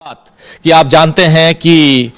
बात कि आप जानते हैं कि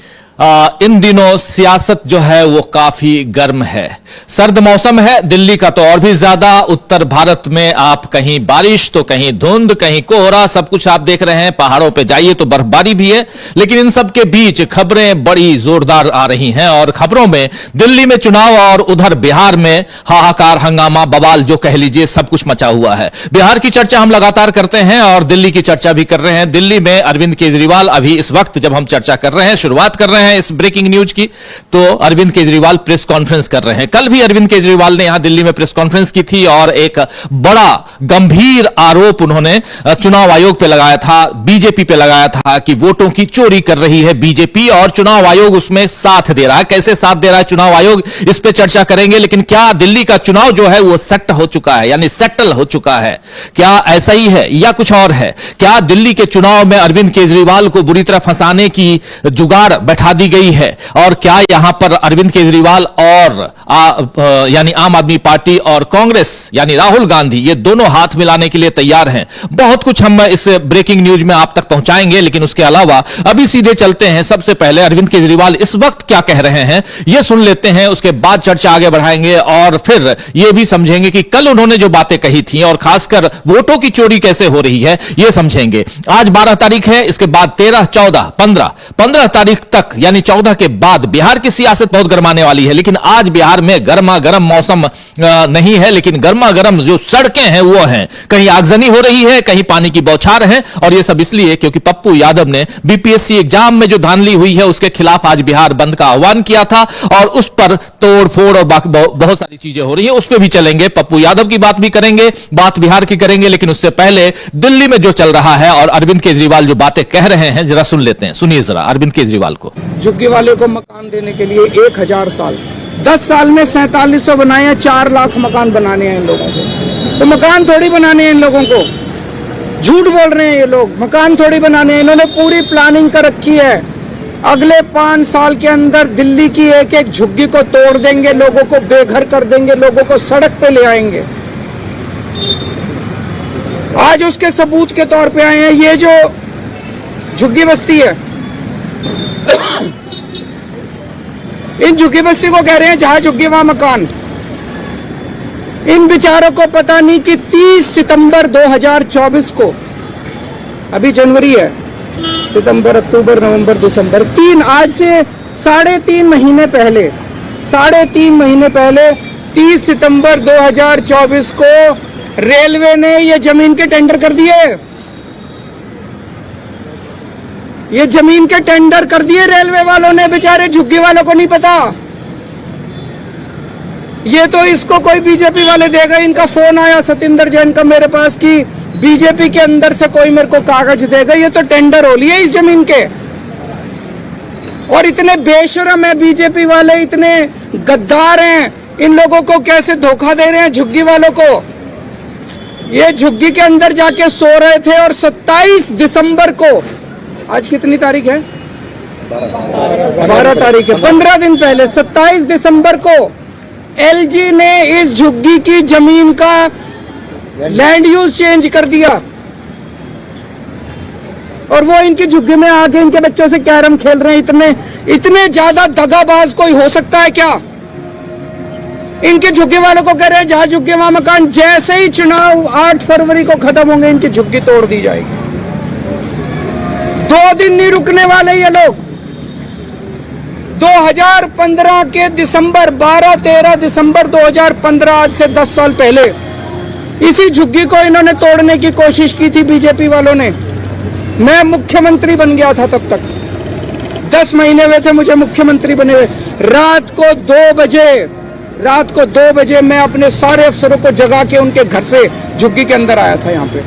इन दिनों सियासत जो है वो काफी गर्म है। सर्द मौसम है दिल्ली का तो और भी ज्यादा। उत्तर भारत में आप कहीं बारिश तो कहीं धुंध कहीं कोहरा, सब कुछ आप देख रहे हैं। पहाड़ों पे जाइए तो बर्फबारी भी है। लेकिन इन सब के बीच खबरें बड़ी जोरदार आ रही हैं और खबरों में दिल्ली में चुनाव और उधर बिहार में हाहाकार, हंगामा, बवाल जो कह लीजिए, सब कुछ मचा हुआ है। बिहार की चर्चा हम लगातार करते हैं और दिल्ली की चर्चा भी कर रहे हैं। दिल्ली में अरविंद केजरीवाल अभी इस वक्त जब हम चर्चा कर रहे हैं, शुरुआत कर रहे हैं इस ब्रेकिंग न्यूज की, तो अरविंद केजरीवाल प्रेस कॉन्फ्रेंस कर रहे हैं। कल भी अरविंद केजरीवाल ने यहां दिल्ली में प्रेस कॉन्फ्रेंस की थी और एक बड़ा गंभीर आरोप उन्होंने चुनाव आयोग पे लगाया था, बीजेपी पे लगाया था कि वोटों की चोरी कर रही है बीजेपी और चुनाव आयोग उसमें साथ दे रहा है। कैसे साथ दे रहा है चुनाव आयोग, इस पे चर्चा करेंगे। लेकिन क्या दिल्ली का चुनाव जो है वो सेट हो चुका है, यानी सेटल हो चुका है? क्या ऐसा ही है या कुछ और है? क्या दिल्ली के चुनाव में अरविंद केजरीवाल को बुरी तरह फंसाने की जुगाड़ बैठा दी गई है? और क्या यहां पर अरविंद केजरीवाल और यानी आम आदमी पार्टी और कांग्रेस यानी राहुल गांधी, ये दोनों हाथ मिलाने के लिए तैयार हैं? बहुत कुछ हम इस ब्रेकिंग न्यूज में आप तक पहुंचाएंगे। लेकिन उसके अलावा अभी सीधे चलते हैं, सबसे पहले अरविंद केजरीवाल इस वक्त क्या कह रहे हैं यह सुन लेते हैं। उसके बाद चर्चा आगे बढ़ाएंगे और फिर यह भी समझेंगे कि कल उन्होंने जो बातें कही थी और खासकर वोटों की चोरी कैसे हो रही है, यह समझेंगे। आज 12 तारीख है, इसके बाद 13, 14, 15 तारीख तक यानी 14 के बाद बिहार की सियासत बहुत गर्माने वाली है। लेकिन आज बिहार में गर्मा गर्म मौसम नहीं है, लेकिन गर्मा गर्म जो सड़कें हैं वो हैं। कहीं आगजनी हो रही है, कहीं पानी की बौछार है। और ये सब इसलिए क्योंकि पप्पू यादव ने बीपीएससी एग्जाम में जो धांधली हुई है उसके खिलाफ आज बिहार बंद का आह्वान किया था और उस पर तोड़ फोड़ और बाकी बहुत सारी चीजें हो रही है। उस पर भी चलेंगे, पप्पू यादव की बात भी करेंगे, बात बिहार की करेंगे। लेकिन उससे पहले दिल्ली में जो चल रहा है और अरविंद केजरीवाल जो बातें कह रहे हैं, जरा सुन लेते हैं। सुनिए जरा अरविंद केजरीवाल को। झुग्गी वाले को मकान देने के लिए 1000 साल, 10 साल में 4700 बनाए हैं। 4 लाख मकान बनाने हैं इन लोगों को। तो मकान थोड़ी बनाने हैं इन लोगों को, झूठ बोल रहे हैं ये लोग। मकान थोड़ी बनाने हैं, इन्होंने पूरी प्लानिंग कर रखी है। अगले 5 साल के अंदर दिल्ली की एक एक झुग्गी को तोड़ देंगे, लोगों को बेघर कर देंगे, लोगों को सड़क पे ले आएंगे। आज उसके सबूत के तौर पे आए हैं। ये जो झुग्गी बस्ती है, इन झुग्गी बस्ती को कह रहे हैं जहां झुग्गी वहां मकान। इन बेचारों को पता नहीं कि 30 सितंबर 2024 को, अभी जनवरी है, सितंबर, अक्टूबर, नवंबर, दिसंबर, 3, आज से 3.5 महीने पहले, 3.5 महीने पहले 30 सितंबर 2024 को रेलवे ने ये जमीन के टेंडर कर दिए। ये जमीन के टेंडर कर दिए रेलवे वालों ने, बेचारे झुग्गी वालों को नहीं पता। ये तो इसको कोई बीजेपी वाले देगा। इनका फोन आया सतिंदर जैन का मेरे पास कि बीजेपी के अंदर से कोई मेरे को कागज देगा। ये तो टेंडर हो लिए इस जमीन के। और इतने बेशरम है बीजेपी वाले, इतने गद्दार हैं, इन लोगों को कैसे धोखा दे रहे हैं झुग्गी वालों को। ये झुग्गी के अंदर जाके सो रहे थे और 27 दिसंबर को, आज कितनी तारीख है? 12 तारीख है, 15 दिन पहले 27 दिसंबर को एलजी ने इस झुग्गी की जमीन का लैंड यूज चेंज कर दिया। और वो इनकी झुग्गी में आके इनके बच्चों से कैरम खेल रहे हैं। इतने ज्यादा दगाबाज कोई हो सकता है क्या? इनके झुग्गी वालों को कह रहे हैं जहां झुग्गी वहां मकान। जैसे ही चुनाव 8 फरवरी को खत्म होंगे, इनकी झुग्गी तोड़ दी जाएगी। 2 दिन नहीं रुकने वाले ये लोग। 2015 के दिसंबर, 12-13 दिसंबर 2015, आज से 10 साल पहले इसी झुग्गी को इन्होंने तोड़ने की कोशिश की थी बीजेपी वालों ने। मैं मुख्यमंत्री बन गया था तब तक, 10 महीने हुए थे मुझे मुख्यमंत्री बने हुए। रात को 2 बजे मैं अपने सारे अफसरों को जगा के उनके घर से झुग्गी के अंदर आया था यहाँ पे,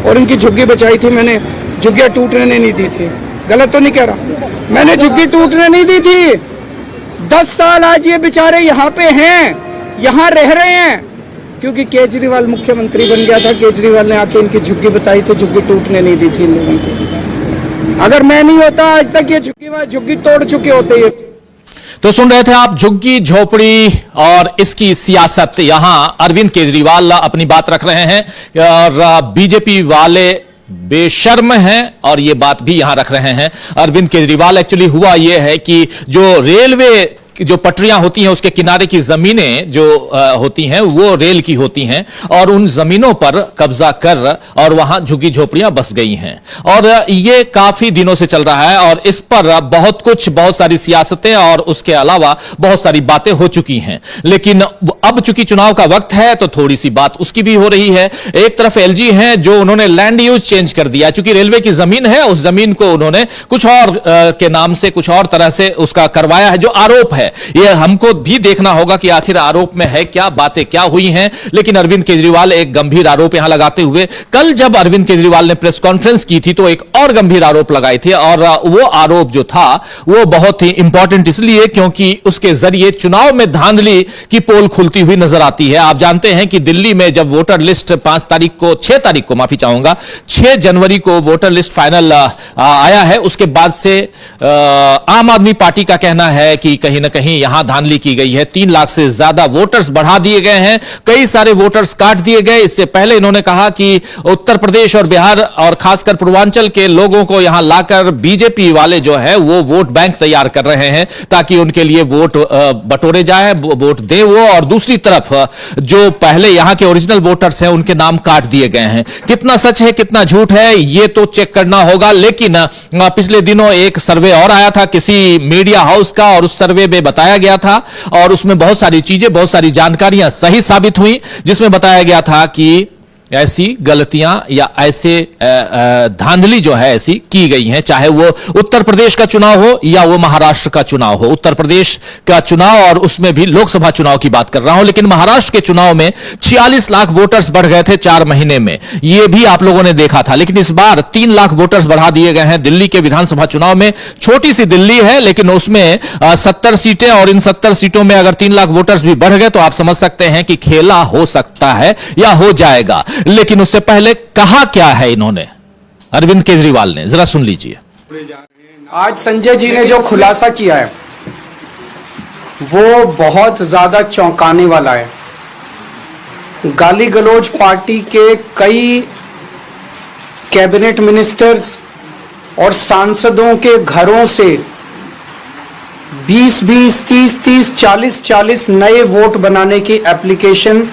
और इनकी झुग्गी बचाई थी मैंने। झुग्गियां टूटने नहीं दी थी। गलत तो नहीं कह रहा, मैंने झुग्गी टूटने नहीं दी थी। 10 साल आज ये बेचारे यहाँ पे हैं, यहाँ रह रहे हैं, क्योंकि केजरीवाल मुख्यमंत्री बन गया था। केजरीवाल ने आके इनकी झुग्गी बताई थी, झुग्गी टूटने नहीं दी थी इन लोगों को। अगर मैं नहीं होता आज तक ये झुग्गी तोड़ चुके होते ये। तो सुन रहे थे आप झुग्गी झोपड़ी और इसकी सियासत। यहां अरविंद केजरीवाल अपनी बात रख रहे हैं और बीजेपी वाले बेशर्म हैं और ये बात भी यहां रख रहे हैं अरविंद केजरीवाल। एक्चुअली हुआ ये है कि जो रेलवे जो पटरियां होती हैं उसके किनारे की जमीनें जो होती हैं वो रेल की होती हैं और उन जमीनों पर कब्जा कर और वहां झुग्गी झोपड़ियां बस गई हैं और ये काफी दिनों से चल रहा है और इस पर बहुत सारी सियासतें और उसके अलावा बहुत सारी बातें हो चुकी हैं। लेकिन अब चूंकि चुनाव का वक्त है तो थोड़ी सी बात उसकी भी हो रही है। एक तरफ एलजी है जो उन्होंने लैंड यूज चेंज कर दिया, चूंकि रेलवे की जमीन है उस जमीन को उन्होंने कुछ और के नाम से कुछ और तरह से उसका करवाया है। जो आरोप है ये हमको भी देखना होगा कि आखिर आरोप में है क्या, बातें क्या हुई हैं। लेकिन अरविंद केजरीवाल एक गंभीर आरोप यहां लगाते हुए, कल जब अरविंद केजरीवाल ने प्रेस कॉन्फ्रेंस की थी तो एक और गंभीर आरोप लगाए थे और वो आरोप जो था वो बहुत ही इंपॉर्टेंट इसलिए क्योंकि उसके जरिए चुनाव में धांधली की पोल खुलती हुई नजर आती है। आप जानते हैं कि दिल्ली में जब वोटर लिस्ट 6 तारीख को माफी चाहूंगा 6 जनवरी को वोटर लिस्ट फाइनल आया है, उसके बाद से आम आदमी पार्टी का कहना है कि कहीं ना कहीं यहां धांधली की गई है। 3 लाख से ज्यादा वोटर्स बढ़ा दिए गए हैं, कई सारे वोटर्स काट दिए गए। इससे पहले इन्होंने कहा कि उत्तर प्रदेश और बिहार और खासकर पूर्वांचल के लोगों को यहां लाकर बीजेपी वाले जो है वो वोट बैंक तैयार कर रहे हैं ताकि उनके लिए वोट बटोरे जाए, वोट दे वो। और दूसरी तरफ जो पहले यहां के ओरिजिनल वोटर्स हैं उनके नाम काट दिए गए हैं। कितना सच है कितना झूठ है ये तो चेक करना होगा। लेकिन पिछले दिनों एक सर्वे और आया था किसी मीडिया हाउस का और उस सर्वे में बताया गया था और उसमें बहुत सारी चीजें, बहुत सारी जानकारियां सही साबित हुई, जिसमें बताया गया था कि ऐसी गलतियां या ऐसे धांधली जो है ऐसी की गई हैं, चाहे वो उत्तर प्रदेश का चुनाव हो या वो महाराष्ट्र का चुनाव हो। उत्तर प्रदेश का चुनाव और उसमें भी लोकसभा चुनाव की बात कर रहा हूं, लेकिन महाराष्ट्र के चुनाव में 46 लाख वोटर्स बढ़ गए थे 4 महीने में, ये भी आप लोगों ने देखा था। लेकिन इस बार 3 लाख वोटर्स बढ़ा दिए गए हैं दिल्ली के विधानसभा चुनाव में। छोटी सी दिल्ली है लेकिन उसमें 70 सीटें और इन 70 सीटों में अगर 3 लाख वोटर्स भी बढ़ गए तो आप समझ सकते हैं कि खेला हो सकता है या हो जाएगा। लेकिन उससे पहले कहा क्या है इन्होंने अरविंद केजरीवाल ने, जरा सुन लीजिए। आज संजय जी ने जो खुलासा किया है वो बहुत ज्यादा चौंकाने वाला है। गाली गलौज पार्टी के कई कैबिनेट मिनिस्टर्स और सांसदों के घरों से 20-20, 30-30, 40-40 नए वोट बनाने की एप्लीकेशन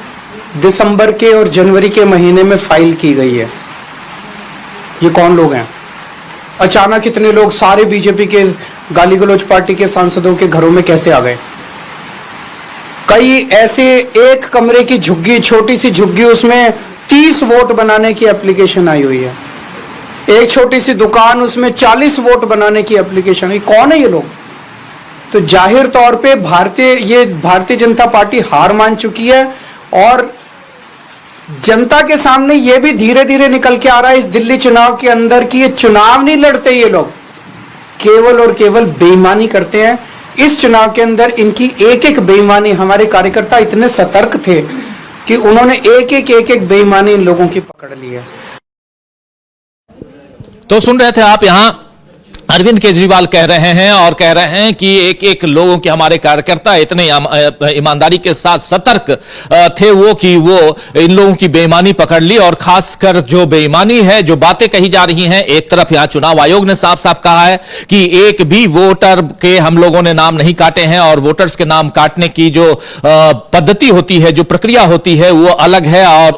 दिसंबर के और जनवरी के महीने में फाइल की गई है। ये कौन लोग हैं? अचानक इतने लोग सारे बीजेपी के गाली गलौज पार्टी के सांसदों के घरों में कैसे आ गए? कई ऐसे एक कमरे की झुग्गी, छोटी सी झुग्गी, उसमें 30 वोट बनाने की एप्लीकेशन आई हुई है। एक छोटी सी दुकान, उसमें 40 वोट बनाने की एप्लीकेशन आई। कौन है ये लोग? तो जाहिर तौर पे भारतीय जनता पार्टी हार मान चुकी है और जनता के सामने ये भी धीरे धीरे निकल के आ रहा है इस दिल्ली चुनाव के अंदर कि ये चुनाव नहीं लड़ते, ये लोग केवल और केवल बेईमानी करते हैं। इस चुनाव के अंदर इनकी एक एक बेईमानी, हमारे कार्यकर्ता इतने सतर्क थे कि उन्होंने एक एक बेईमानी इन लोगों की पकड़ ली है। तो सुन रहे थे आप यहां अरविंद केजरीवाल कह रहे हैं और कह रहे हैं कि एक एक लोगों के हमारे कार्यकर्ता इतने ईमानदारी के साथ सतर्क थे वो कि वो इन लोगों की बेईमानी पकड़ ली। और खासकर जो बेईमानी है, जो बातें कही जा रही हैं, एक तरफ यहां चुनाव आयोग ने साफ साफ कहा है कि एक भी वोटर के हम लोगों ने नाम नहीं काटे हैं और वोटर्स के नाम काटने की जो पद्धति होती है, जो प्रक्रिया होती है वो अलग है और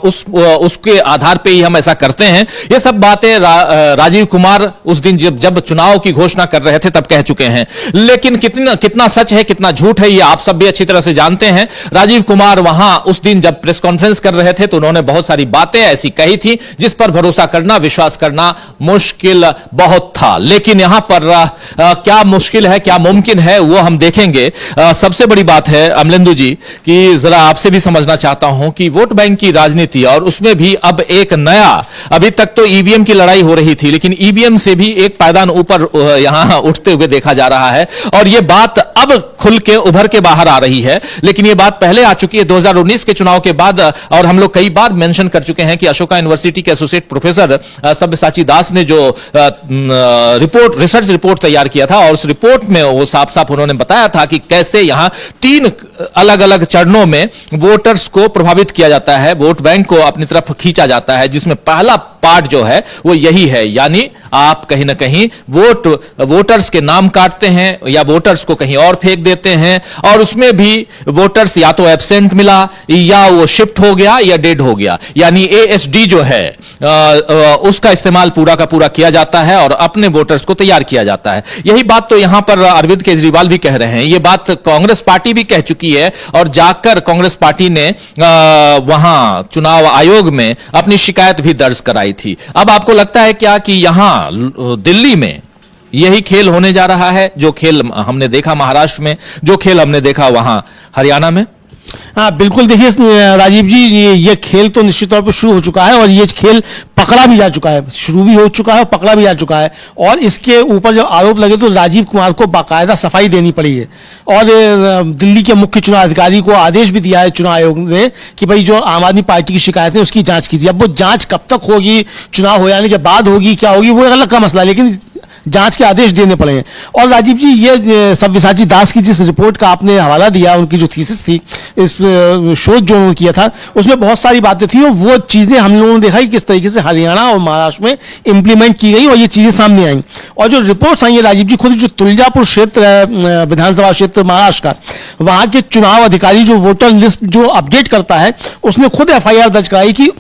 उसके आधार पर ही हम ऐसा करते हैं। ये सब बातें राजीव कुमार उस दिन जब चुनाव की घोषणा कर रहे थे तब कह चुके हैं। लेकिन कितना सच है कितना झूठ है ये आप सब भी अच्छी तरह से जानते हैं। राजीव कुमार वहां उस दिन जब प्रेस कॉन्फ्रेंस कर रहे थे तो उन्होंने बहुत सारी बातें ऐसी कही थी जिस पर भरोसा करना, विश्वास करना मुश्किल बहुत था। लेकिन यहां पर क्या मुश्किल है, क्या मुमकिन है, वो हम देखेंगे। सबसे बड़ी बात है अमलेंदु जी कि जरा आपसे भी समझना चाहता हूं कि वोट बैंक की राजनीति और उसमें भी अब एक नया, अभी तक तो ईवीएम की लड़ाई हो रही थी लेकिन ईवीएम से भी एक पायदान ऊपर यहां उठते हुए देखा जा रहा है और ये बात अब खुल के उभर के बाहर आ रही है, लेकिन ये बात पहले आ चुकी है 2019 के चुनाव के बाद। और हम लोग कई बार मेंशन कर चुके हैं कि अशोका यूनिवर्सिटी के एसोसिएट प्रोफेसर सब्यसाची दास ने जो रिसर्च रिपोर्ट तैयार किया था और उस रिपोर्ट में वो साफ साफ उन्होंने बताया था कि कैसे यहां 3 अलग अलग चरणों में वोटर्स को प्रभावित किया जाता है, वोट बैंक को अपनी तरफ खींचा जाता है, जिसमें पहला पार्ट जो है वो यही है, यानी आप कहीं ना कहीं वोटर्स के नाम काटते हैं या वोटर्स को कहीं और फेंक देते हैं और उसमें भी वोटर्स या तो एब्सेंट मिला या वो शिफ्ट हो गया या डेड हो गया, यानी एएसडी जो है उसका इस्तेमाल पूरा का पूरा किया जाता है और अपने वोटर्स को तैयार किया जाता है। यही बात तो यहां पर अरविंद केजरीवाल भी कह रहे हैं, ये बात कांग्रेस पार्टी भी कह चुकी है और जाकर कांग्रेस पार्टी ने वहां चुनाव आयोग में अपनी शिकायत भी दर्ज कराई थी। अब आपको लगता है क्या कि यहां दिल्ली में यही खेल होने जा रहा है, जो खेल हमने देखा महाराष्ट्र में, जो खेल हमने देखा वहां हरियाणा में? हाँ बिल्कुल, देखिए राजीव जी, ये खेल तो निश्चित तौर पर शुरू हो चुका है और ये खेल पकड़ा भी जा चुका है, शुरू भी हो चुका है और पकड़ा भी जा चुका है। और इसके ऊपर जब आरोप लगे तो राजीव कुमार को बाकायदा सफाई देनी पड़ी है और दिल्ली के मुख्य चुनाव अधिकारी को आदेश भी दिया है चुनाव आयोग ने कि भाई जो आम आदमी पार्टी की शिकायत है उसकी जांच कीजिए। अब वो जांच कब तक होगी, चुनाव हो जाने के बाद होगी, क्या होगी, वो एक अलग का मसला है, लेकिन जांच के आदेश देने पड़े हैं। और राजीव जी, ये सब्यसाची दास की जिस रिपोर्ट का आपने हवाला दिया, उनकी जो थीसिस थी, इस शोध जो उन्होंने किया था, उसमें बहुत सारी बातें थी और वो चीजें हम लोगों ने देखा कि किस तरीके से हरियाणा और महाराष्ट्र में इंप्लीमेंट की गई और ये चीजें सामने आई। और जो रिपोर्ट्स आई है राजीव जी, खुद जो तुलजापुर क्षेत्र विधानसभा क्षेत्र महाराष्ट्र का, वहां के चुनाव अधिकारी जो वोटर लिस्ट जो अपडेट करता है, उसने खुद एफआईआर दर्ज कराई कि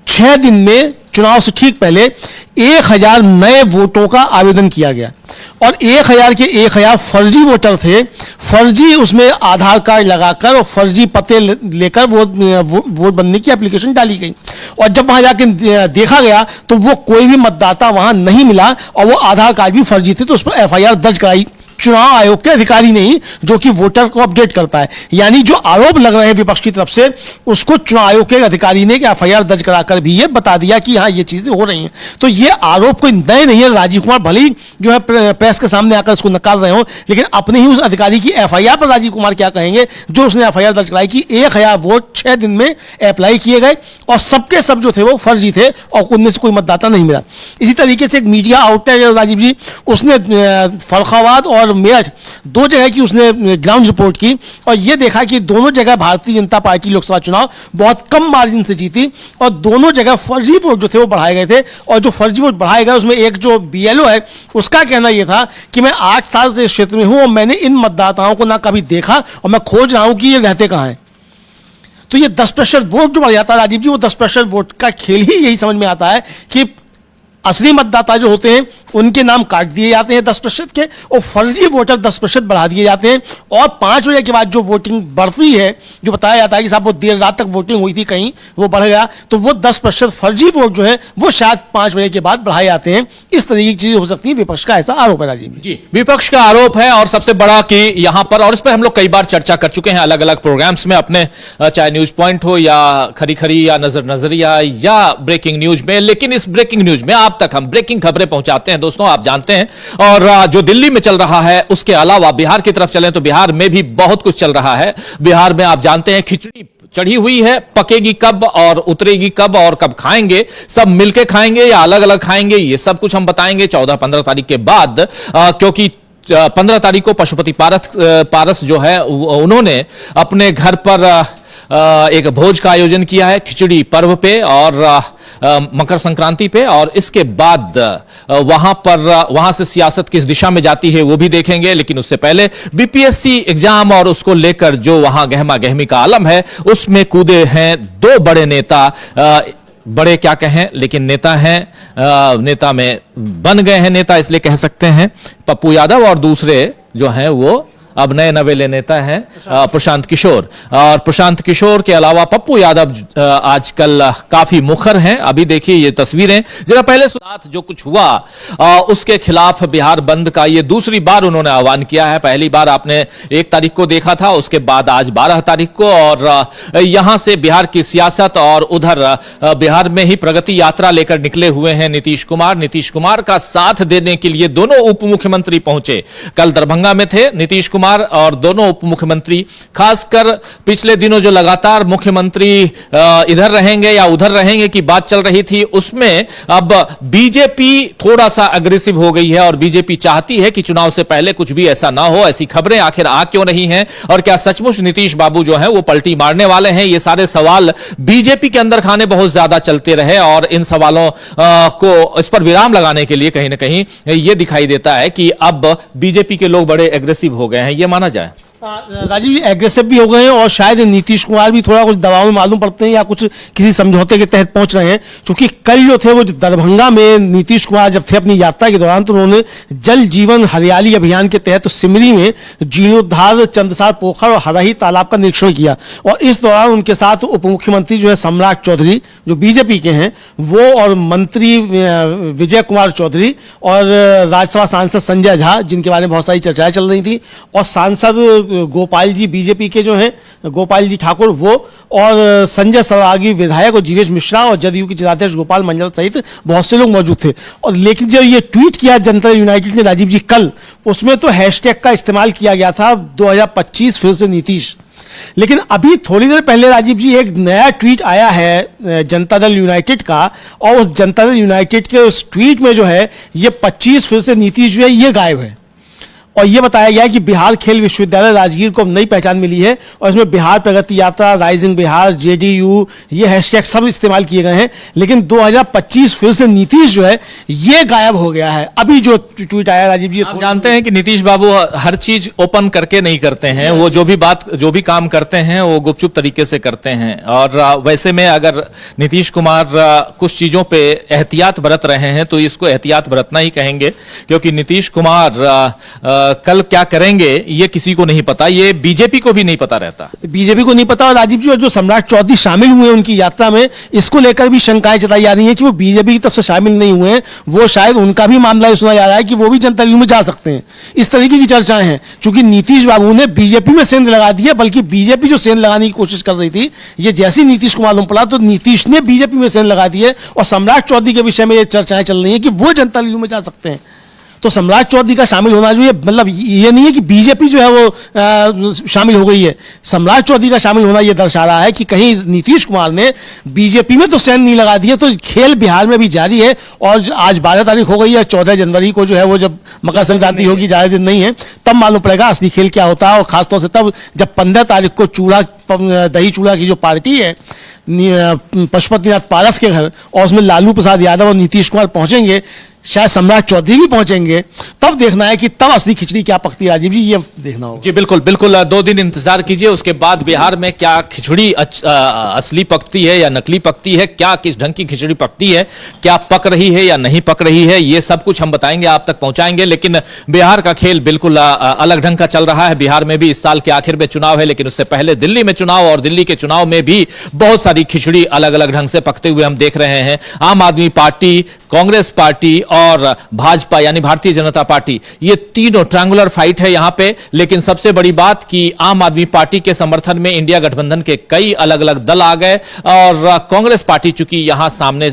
6 दिन में चुनाव से ठीक पहले 1000 नए वोटों का आवेदन किया गया और 1000 के 1000 फर्जी वोटर थे। फर्जी उसमें आधार कार्ड लगाकर और फर्जी पते लेकर वोट बनने की एप्लीकेशन डाली गई और जब वहां जाके देखा गया तो वो कोई भी मतदाता वहां नहीं मिला और वो आधार कार्ड भी फर्जी थे, तो उस पर एफआईआर दर्ज कराई चुनाव आयोग के अधिकारी नहीं, जो कि वोटर को अपडेट करता है। यानी जो आरोप लग रहे हैं विपक्ष की तरफ से, उसको चुनाव आयोग के अधिकारी ने एफआईआर दर्ज कराकर भी ये बता दिया कि हाँ ये चीजें हो रही हैं। तो ये आरोप कोई नए नहीं है। राजीव कुमार भले ही जो है प्रेस के सामने आकर उसको नकार रहे हो, लेकिन अपने ही उस अधिकारी की एफआईआर पर राजीव कुमार क्या कहेंगे, जो उसने एफआईआर दर्ज कराई कि 1000 वोट 6 दिन में अप्लाई किए गए और सबके सब जो थे वो फर्जी थे और उनमें से कोई मतदाता नहीं मिला। इसी तरीके से एक मीडिया आउटलेट राजीव जी, उसने फर्रुखाबाद और मेरठ 2 जगह की उसने ग्राउंड रिपोर्ट की और यह देखा कि दोनों जगह भारतीय जनता पार्टी लोकसभा चुनाव बहुत कम मार्जिन से जीती और दोनों जगह फर्जी वोट जो थे वो बढ़ाए गए थे। और जो फर्जी वोट बढ़ाए गए उसमें एक जो बीएलओ है, उसका कहना यह था कि मैं 8 साल से इस क्षेत्र में हूं और मैंने इन मतदाताओं को ना कभी देखा और मैं खोज रहा हूं कि ये रहते कहां हैं। तो ये 10% वोट जो बढ़ जाता है राजीव जी, वो 10% वोट का खेल ही यही समझ में आता है कि असली मतदाता जो होते हैं उनके नाम काट दिए जाते हैं 10% के और फर्जी वोटर 10% बढ़ा दिए जाते हैं। और 5 बजे के बाद जो वोटिंग बढ़ती है, जो बताया जाता है कि साहब वो देर रात तक वोटिंग हुई थी, कहीं वो बढ़ गया, तो वो 10% फर्जी वोट जो है वो शायद 5 बजे के बाद बढ़ाए जाते हैं। इस तरीके की चीजें हो सकती है। विपक्ष का ऐसा आरोप है राजीव जी। विपक्ष का आरोप है और सबसे बड़ा कि यहां पर, और इस पर हम लोग कई बार चर्चा कर चुके हैं अलग अलग प्रोग्राम्स में अपने, चाहे न्यूज पॉइंट हो या खरी खरी या नजरिया या ब्रेकिंग न्यूज में, लेकिन इस ब्रेकिंग न्यूज में आप तक हम ब्रेकिंग खबरें पहुंचाते हैं दोस्तों, आप जानते हैं। और जो दिल्ली में चल रहा है उसके अलावा बिहार की तरफ चलें तो बिहार में भी बहुत कुछ चल रहा है। बिहार में आप जानते हैं खिचड़ी चढ़ी हुई है, पकेगी कब और उतरेगी कब और कब खाएंगे, सब मिलके खाएंगे या अलग अलग खाएंगे, ये सब कुछ हम बताएंगे 14-15 तारीख के बाद, क्योंकि 15 तारीख को पशुपति पारस जो है उन्होंने अपने घर पर एक भोज का आयोजन किया है, खिचड़ी पर्व पे और मकर संक्रांति पे, और इसके बाद वहां से सियासत किस दिशा में जाती है वो भी देखेंगे। लेकिन उससे पहले बीपीएससी एग्जाम और उसको लेकर जो वहां गहमा गहमी का आलम है, उसमें कूदे हैं 2 बड़े नेता, बड़े क्या कहें लेकिन नेता हैं, नेता में बन गए हैं नेता इसलिए कह सकते हैं, पप्पू यादव और दूसरे जो हैं वो अब नए नवेले नेता हैं प्रशांत किशोर, और प्रशांत किशोर के अलावा पप्पू यादव आजकल काफी मुखर हैं। अभी देखिए ये तस्वीरें, जरा पहले साथ जो कुछ हुआ उसके खिलाफ बिहार बंद का ये दूसरी बार उन्होंने आह्वान किया है। पहली बार आपने 1 तारीख को देखा था, उसके बाद आज 12 तारीख को, और यहां से बिहार की सियासत और उधर बिहार में ही प्रगति यात्रा लेकर निकले हुए हैं नीतीश कुमार। नीतीश कुमार का साथ देने के लिए दोनों उप मुख्यमंत्री पहुंचे। कल दरभंगा में थे नीतीश कुमार और दोनों उप मुख्यमंत्री, खासकर पिछले दिनों जो लगातार मुख्यमंत्री इधर रहेंगे या उधर रहेंगे की बात चल रही थी, उसमें अब बीजेपी थोड़ा सा अग्रेसिव हो गई है और बीजेपी चाहती है कि चुनाव से पहले कुछ भी ऐसा ना हो। ऐसी खबरें आखिर आ क्यों रही हैं, और क्या सचमुच नीतीश बाबू जो हैं वो पलटी मारने वाले हैं? ये सारे सवाल बीजेपी के अंदर खाने बहुत ज्यादा चलते रहे, और इन सवालों को इस पर विराम लगाने के लिए कहीं ना कहीं ये दिखाई देता है कि अब बीजेपी के लोग बड़े एग्रेसिव हो गए हैं, ये माना जाए। राजीव जी एग्रेसिव भी हो गए हैं और शायद नीतीश कुमार भी थोड़ा कुछ दबाव में मालूम पड़ते हैं या कुछ किसी समझौते के तहत पहुंच रहे हैं, क्योंकि कल जो थे वो दरभंगा में नीतीश कुमार जब थे अपनी यात्रा के दौरान, तो उन्होंने जल जीवन हरियाली अभियान के तहत सिमरी में जीर्णोद्धार चंद्रसार पोखर और हराही तालाब का निरीक्षण किया, और इस दौरान उनके साथ उप मुख्यमंत्री जो है सम्राट चौधरी जो बीजेपी के हैं वो, और मंत्री विजय कुमार चौधरी, और राज्यसभा सांसद संजय झा जिनके बारे में बहुत सारी चर्चाएं चल रही थी, और सांसद गोपाल जी बीजेपी के जो हैं गोपाल जी ठाकुर वो, और संजय सरागी विधायक और जीवेश मिश्रा और जदयू के जिलाध्यक्ष गोपाल मंडल सहित बहुत से लोग मौजूद थे। और लेकिन जो ये ट्वीट किया जनता दल यूनाइटेड ने राजीव जी कल, उसमें तो हैशटैग का इस्तेमाल किया गया था 2025 फिर से नीतीश। लेकिन अभी थोड़ी देर पहले राजीव जी एक नया ट्वीट आया है जनता दल यूनाइटेड का, और उस जनता दल यूनाइटेड के उस ट्वीट में जो है ये 25 फिर से नीतीश जो है ये गायब है, और यह बताया गया है कि बिहार खेल विश्वविद्यालय राजगीर को नई पहचान मिली है, और इसमें बिहार प्रगति यात्रा, राइजिंग बिहार, जेडीयू, ये हैशटैग सब इस्तेमाल किए गए हैं। लेकिन 2025 फिर से नीतीश जो है ये गायब हो गया है। अभी जो ट्वीट आया राजीव जी, आप जानते हैं कि नीतीश बाबू हर चीज ओपन करके नहीं करते हैं, वो जो भी काम करते हैं वो गुपचुप तरीके से करते हैं। और वैसे में अगर नीतीश कुमार कुछ चीजों पे एहतियात बरत रहे हैं तो इसको एहतियात बरतना ही कहेंगे, क्योंकि नीतीश कुमार कल क्या करेंगे ये किसी को नहीं पता, ये बीजेपी को भी नहीं पता रहता। बीजेपी को नहीं पता, और राजीव जी जो सम्राट चौधरी शामिल हुए हैं उनकी यात्रा में, इसको लेकर भी शंकाएं जताई जा रही हैं कि वो बीजेपी की तरफ से शामिल नहीं हुए हैं, वो शायद उनका भी मामला ये सुना जा रहा है कि वो भी जनता दल में जा सकते हैं। इस तरीके की चर्चाएं हैं, क्योंकि नीतीश बाबू ने बीजेपी में सेंध लगा दी है, बल्कि बीजेपी जो सेंध लगाने की कोशिश कर रही थी, ये जैसे नीतीश को मालूम पड़ा तो नीतीश ने बीजेपी में सेंध लगा दी है, और सम्राट चौधरी के विषय में ये चर्चाएं चल रही हैं कि वो जनता दल में जा सकते हैं। तो सम्राट चौधरी का शामिल होना जो ये मतलब ये नहीं है कि बीजेपी जो है वो शामिल हो गई है, सम्राट चौधरी का शामिल होना ये दर्शा रहा है कि कहीं नीतीश कुमार ने बीजेपी में तो सेंध नहीं लगा दी है। तो खेल बिहार में भी जारी है, और आज 12 तारीख हो गई है, 14 जनवरी को जो है वो जब मकर संक्रांति होगी, ज़्यादा दिन नहीं है, तब मालूम पड़ेगा असली खेल क्या होता है। और खासतौर से तब जब 15 तारीख को दही चूड़ा की जो पार्टी है पशुपतिनाथ पारस के घर, और उसमें लालू प्रसाद यादव और नीतीश कुमार पहुंचेंगे, शायद सम्राट चौधरी भी पहुंचेंगे, तब देखना है कि तब असली खिचड़ी क्या पकती है राजीव जी, ये देखना होगा। जी बिल्कुल बिल्कुल, 2 दिन इंतजार कीजिए, उसके बाद बिहार में क्या खिचड़ी असली पकती है या नकली पकती है, क्या किस ढंग की खिचड़ी पकती है, क्या पक रही है या नहीं पक रही है, ये सब कुछ हम बताएंगे, आप तक पहुंचाएंगे। लेकिन बिहार का खेल बिल्कुल अलग ढंग का चल रहा है। बिहार में भी इस साल के आखिर में चुनाव है, लेकिन उससे पहले दिल्ली में चुनाव, और दिल्ली के चुनाव में भी बहुत सारी खिचड़ी अलग अलग ढंग से पकते हुए हम देख रहे हैं। आम आदमी पार्टी, कांग्रेस पार्टी और भाजपा यानी भारतीय जनता पार्टी, ये तीनों ट्रायंगुलर फाइट है यहां पे। लेकिन सबसे बड़ी बात कि आम आदमी पार्टी के समर्थन में इंडिया गठबंधन के कई अलग अलग दल आ गए, और कांग्रेस पार्टी चूंकि यहां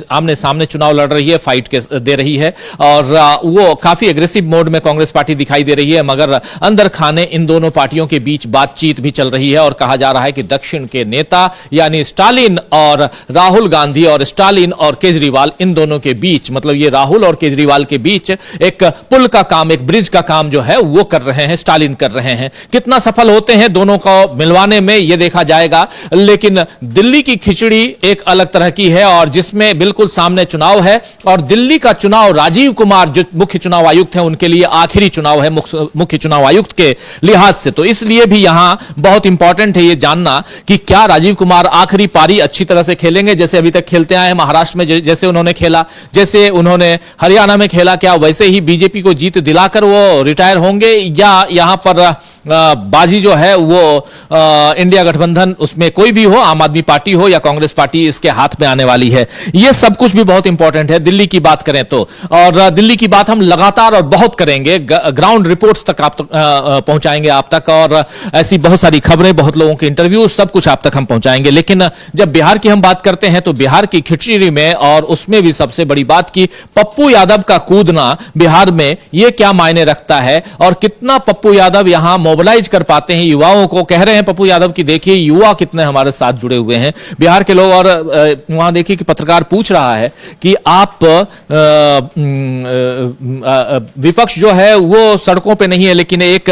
आमने सामने चुनाव लड़ रही है, फाइट दे रही है, और वो काफी एग्रेसिव मोड में कांग्रेस पार्टी दिखाई दे रही है। मगर अंदर खाने इन दोनों पार्टियों के बीच बातचीत भी चल रही है, और कहा जा रहा है कि दक्षिण के नेता यानी स्टालिन और राहुल गांधी, और स्टालिन और केजरीवाल, इन दोनों के बीच, मतलब ये राहुल और केजरीवाल के बीच एक पुल का काम, एक ब्रिज का काम जो है वो कर रहे हैं, स्टालिन कर रहे हैं। कितना सफल होते हैं दोनों को मिलवाने में ये देखा जाएगा। लेकिन दिल्ली की खिचड़ी एक अलग तरह की है, और जिसमें बिल्कुल सामने चुनाव है, और दिल्ली का चुनाव राजीव कुमार जो मुख्य चुनाव आयुक्त हैं उनके लिए आखिरी चुनाव है मुख्य चुनाव आयुक्त के लिहाज से। तो इसलिए भी यहां बहुत इंपॉर्टेंट है ये जानना कि क्या राजीव कुमार आखिरी पारी अच्छी तरह से खेलेंगे, जैसे अभी तक खेलते आए हैं महाराष्ट्र में, जैसे उन्होंने खेला, जैसे उन्होंने हरियाणा में खेला, क्या वैसे ही बीजेपी को जीत दिलाकर वो रिटायर होंगे, या यहां पर बाजी जो है वो इंडिया गठबंधन उसमें कोई भी हो, आम आदमी पार्टी हो या कांग्रेस पार्टी, इसके हाथ में आने वाली है। ये सब कुछ भी बहुत इंपॉर्टेंट है। दिल्ली की बात करें तो, और दिल्ली की बात हम लगातार और बहुत करेंगे, ग्राउंड रिपोर्ट्स तक आप पहुंचाएंगे आप तक, और ऐसी बहुत सारी खबरें, बहुत लोगों के इंटरव्यू, सब कुछ आप तक हम पहुंचाएंगे। लेकिन जब बिहार की हम बात करते हैं तो बिहार की खिचड़ी में, और उसमें भी सबसे बड़ी बात की पप्पू यादव का कूदना बिहार में, यह क्या मायने रखता है और कितना पप्पू यादव यहां मोबिलाइज कर पाते हैं युवाओं को। कह रहे हैं पप्पू यादव की देखिए युवा कितने हमारे साथ जुड़े हुए हैं बिहार के लोग। और वहां देखिए कि पत्रकार पूछ रहा है कि आप विपक्ष जो है वो सड़कों पे नहीं है, लेकिन एक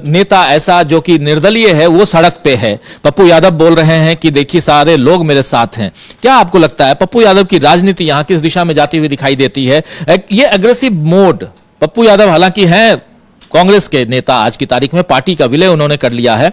नेता ऐसा जो कि निर्दलीय है वो सड़क पे है। पप्पू यादव बोल रहे हैं कि देखिए सारे लोग मेरे साथ हैं। क्या आपको लगता है पप्पू यादव की राजनीति यहां किस दिशा में जाती हुई दिखाई देती है? ये एग्रेसिव मोड, पप्पू यादव हालांकि हैं कांग्रेस के नेता, आज की तारीख में पार्टी का विलय उन्होंने कर लिया है,